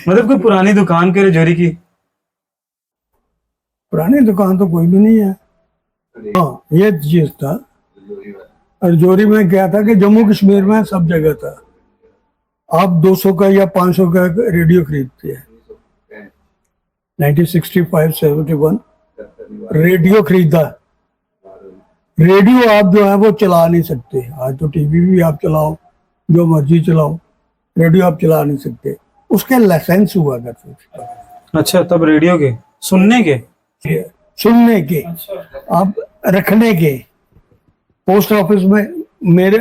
Speaker 3: मतलब कोई पुरानी दुकान के रजौरी की?
Speaker 1: पुरानी दुकान तो कोई भी नहीं है। हाँ, ये चीज था। रजौरी में क्या था कि जम्मू कश्मीर में सब जगह था। आप 200 का या 500 का रेडियो खरीदते हैं। 1965-71 रेडियो खरीदा। रेडियो आप जो है वो चला नहीं सकते। आज तो टीवी भी आप चलाओ, जो मर्जी चलाओ, रेडियो आप चला नहीं सकते। उसके लाइसेंस हुआ करते थे।
Speaker 3: अच्छा, तब रेडियो के सुनने के
Speaker 1: सुनने के, आप रखने के। पोस्ट ऑफिस में मेरे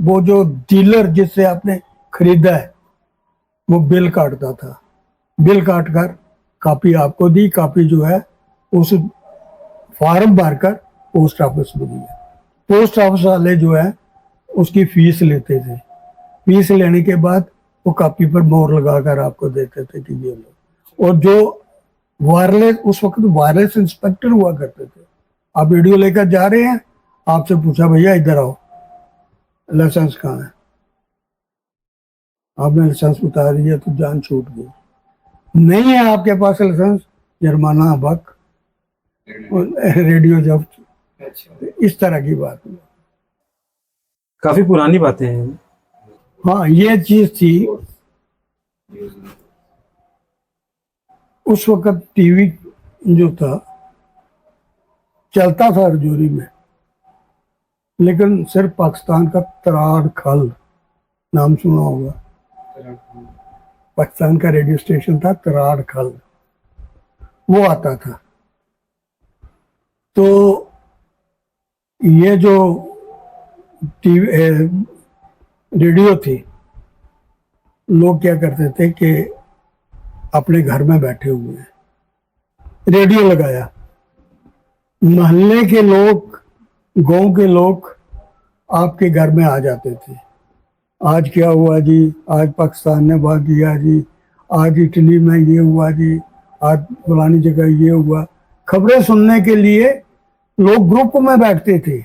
Speaker 1: वो जो डीलर जिससे आपने खरीदा है वो बिल काटता था। बिल काट कर कॉपी आपको दी, कॉपी जो है उस फॉर्म भरकर पोस्ट ऑफिस में दिया। पोस्ट ऑफिस वाले जो है उसकी फीस लेते थे। फीस लेने के बाद वो कॉपी पर मोहर लगाकर आपको देते थे कि ये लो। और जो वायरलेस, उस वक्त वायरलेस इंस्पेक्टर हुआ करते थे। आप वीडियो लेकर जा रहे हैं, आपसे पूछा भैया इधर आओ, लाइसेंस कहाँ है? आपने लाइसेंस उतार दिया तो जान छूट गई। नहीं है आपके पास लाइसेंस, जुर्माना बक, रेडियो जब्त। इस तरह की बात है।
Speaker 3: काफी पुरानी बातें हैं।
Speaker 1: हाँ, ये चीज थी। उस वक्त टीवी जो था चलता था रजौरी में, लेकिन सिर्फ पाकिस्तान का तराड़ खल नाम सुना होगा। पाकिस्तान का रेडियो स्टेशन था तराड़ खल, वो आता था। तो ये जो रेडियो थी, लोग क्या करते थे कि अपने घर में बैठे हुए हैं, रेडियो लगाया, मोहल्ले के लोग, गांव के लोग आपके घर में आ जाते थे। आज क्या हुआ जी, आज पाकिस्तान ने भाग किया जी, आज इटली में ये हुआ जी, आज फलानी जगह ये हुआ। खबरें सुनने के लिए लोग ग्रुप में बैठते थे।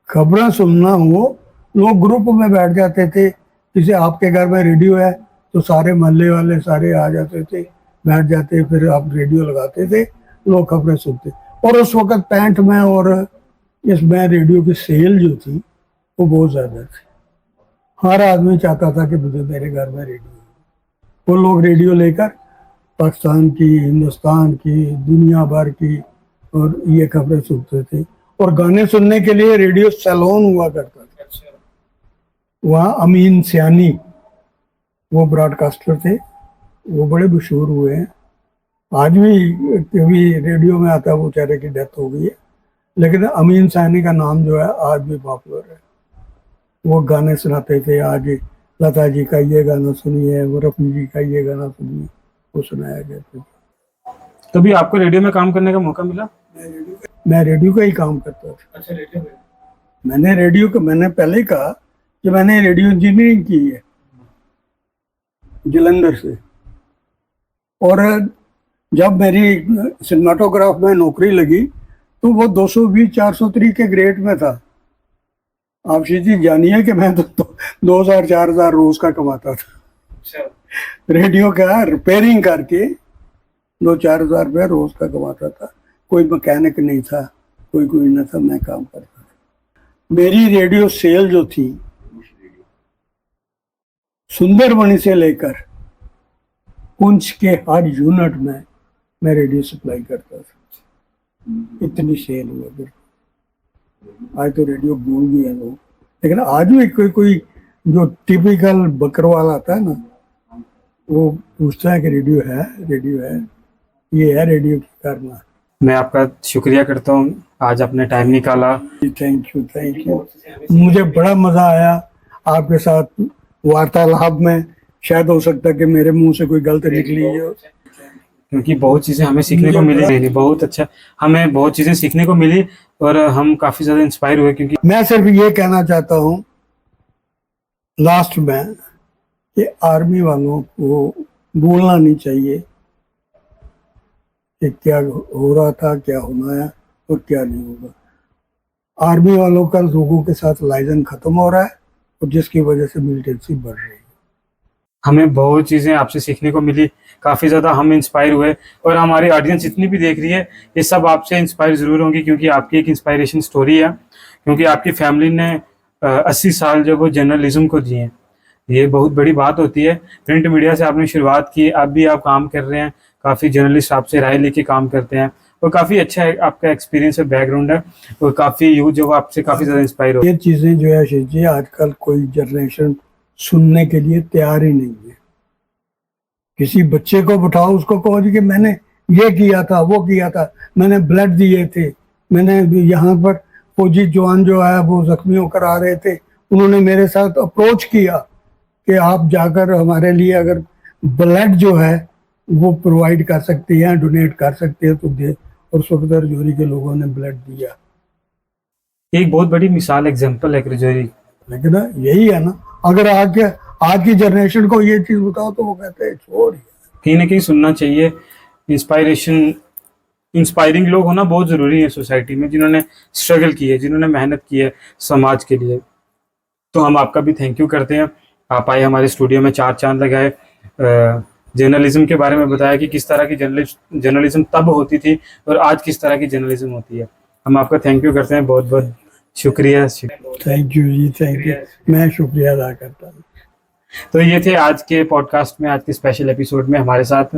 Speaker 1: खबरें सुनना हो, लोग ग्रुप में बैठ जाते थे। जैसे आपके घर में रेडियो है तो सारे मोहल्ले वाले सारे आ जाते थे, बैठ जाते, फिर आप रेडियो लगाते थे, लोग खबरें सुनते। और उस वक्त 65 में और इसमें रेडियो की सेल जो थी वो बहुत ज़्यादा थी। हर आदमी चाहता था कि मुझे मेरे घर में रेडियो हो। वो लोग रेडियो लेकर पाकिस्तान की, हिंदुस्तान की, दुनिया भर की और ये खबरें सुनते थे। और गाने सुनने के लिए रेडियो सैलोन हुआ करता था। वहाँ अमीन सियानी वो ब्रॉडकास्टर थे, वो बड़े मशहूर हुए हैं। आज भी कभी रेडियो में आता है, वो बेचारे की डेथ हो गई है, लेकिन अमीन सियानी का नाम जो है आज भी पॉपुलर है। वो गाने सुनाते थे। आज लता जी का ये गाना सुनिए, वो रफी जी का ये गाना सुनिए, वो सुनाया गया था।
Speaker 3: कभी आपको रेडियो में काम करने का मौका मिला?
Speaker 1: मैं रेडियो का ही काम करता था।
Speaker 3: अच्छा, रेडियो में।
Speaker 1: मैंने पहले ही कहा कि मैंने रेडियो इंजीनियरिंग की है जलंधर से। और जब मेरी सिनेमाटोग्राफ में नौकरी लगी तो वो 220-403 के ग्रेड में था। आप सीधी जानिए कि मैं तो 2000-4000 रोज का कमाता था। रेडियो का रिपेयरिंग करके 2-4 हज़ार रुपये रोज का कमाता था। कोई मैकेनिक नहीं था, कोई न था, मैं काम करता था। मेरी रेडियो सेल जो थी, सुंदरबनी से लेकर पुंछ के हर यूनिट में मैं रेडियो सप्लाई करता था। इतनी सेल हुआ फिर। आज तो रेडियो भूल गए लोग, लेकिन आज भी कोई जो टिपिकल बकरवाल आता है ना, वो पूछता है कि रेडियो है, ये है रेडियो की करना।
Speaker 3: मैं आपका शुक्रिया करता हूँ, आज आपने टाइम निकाला।
Speaker 1: Thank you. मुझे बड़ा मजा आया आपके साथ वार्तालाप में। शायद हो सकता है कि मेरे मुंह से कोई गलती निकली हो,
Speaker 3: क्योंकि बहुत चीज़ें हमें सीखने को मिली। नहीं, बहुत अच्छा, हमें बहुत चीज़ें सीखने को मिली और हम काफ़ी ज़्यादा इंस्पायर हुए। क्योंकि
Speaker 1: मैं सिर्फ ये कहना चाहता हूँ लास्ट में कि आर्मी वालों को भूलना नहीं चाहिए कि क्या हो रहा था, क्या होना है और क्या नहीं होगा। आर्मी वालों का लोगों के साथ लाइजन खत्म हो रहा है और जिसकी वजह से मिलिटेंसी बढ़ रही है।
Speaker 3: हमें बहुत चीज़ें आपसे सीखने को मिली, काफ़ी ज़्यादा हम इंस्पायर हुए। और हमारी ऑडियंस जितनी भी देख रही है, ये सब आपसे इंस्पायर ज़रूर होंगी, क्योंकि आपकी एक इंस्पायरेशन स्टोरी है। क्योंकि आपकी फैमिली ने 80 साल जो वो जर्नलिज्म को दिए हैं, ये बहुत बड़ी बात होती है। प्रिंट मीडिया से आपने शुरुआत की, अब भी आप काम कर रहे हैं, काफ़ी जर्नलिस्ट आपसे राय लेके काम करते हैं और काफ़ी अच्छा है आपका एक्सपीरियंस और बैकग्राउंड है। और काफ़ी यूथ जो आपसे काफ़ी ज़्यादा इंस्पायर हो।
Speaker 1: ये चीज़ें जो है आशीष जी, आजकल कोई जनरेशन सुनने के लिए तैयार ही नहीं है। किसी बच्चे को बिठाओ, उसको कहो जी कि मैंने ये किया था, वो किया था, मैंने ब्लड दिए थे, मैंने यहाँ पर फौजी जवान जो है वो जख्मी होकर आ रहे थे, उन्होंने मेरे साथ अप्रोच किया कि आप जाकर हमारे लिए अगर ब्लड जो है वो प्रोवाइड कर सकती हैं, डोनेट कर सकते हैं तो दे। और सुखदर रजौरी के लोगों ने ब्लड दिया।
Speaker 3: एक बहुत बड़ी मिसाल, एग्जाम्पल है रजौरी।
Speaker 1: लेकिन यही है ना, अगर आज की जनरेशन को ये चीज बताओ तो वो कहते हैं छोड़।
Speaker 3: कहीं ना कहीं सुनना चाहिए। इंस्पायरिंग लोग होना बहुत ज़रूरी है सोसाइटी में, जिन्होंने स्ट्रगल की है, जिन्होंने मेहनत की है समाज के लिए। तो हम आपका भी थैंक यू करते हैं। आप आए हमारे स्टूडियो में, 4 चांद लगाए, जर्नलिज्म के बारे में बताया कि किस तरह की जर्नलिज्म तब होती थी और आज किस तरह की जर्नलिज्म होती है। हम आपका थैंक यू करते हैं, बहुत बहुत शुक्रिया।
Speaker 1: थैंक यू जी, थैंक यू। मैं शुक्रिया अदा करता हूँ।
Speaker 3: तो ये थे आज के पॉडकास्ट में, आज के स्पेशल एपिसोड में हमारे साथ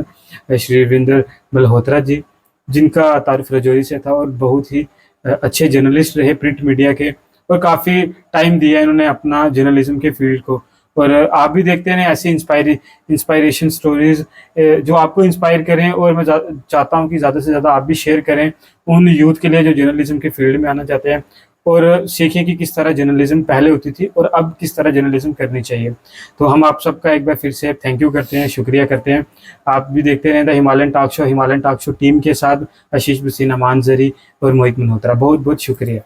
Speaker 3: श्री रविंदर मल्होत्रा जी, जिनका तारुफ रजौरी से था और बहुत ही अच्छे जर्नलिस्ट रहे प्रिंट मीडिया के, और काफ़ी टाइम दिया इन्होंने अपना जर्नलिज्म के फील्ड को। और आप भी देखते हैं ऐसी इंस्पायरेशन स्टोरीज जो आपको इंस्पायर करें, और मैं चाहता हूं कि ज़्यादा से ज़्यादा आप भी शेयर करें उन यूथ के लिए जो जर्नलिज्म के फील्ड में आना चाहते हैं। और सीखें कि किस तरह जर्नलिज्म पहले होती थी और अब किस तरह जर्नलिज्म करनी चाहिए। तो हम आप सबका एक बार फिर से थैंक यू करते हैं, शुक्रिया करते हैं। आप भी देखते रहें the Himalayan talk show team के साथ आशीष बसीना, मान जरी और मोहित मल्होत्रा। बहुत बहुत शुक्रिया।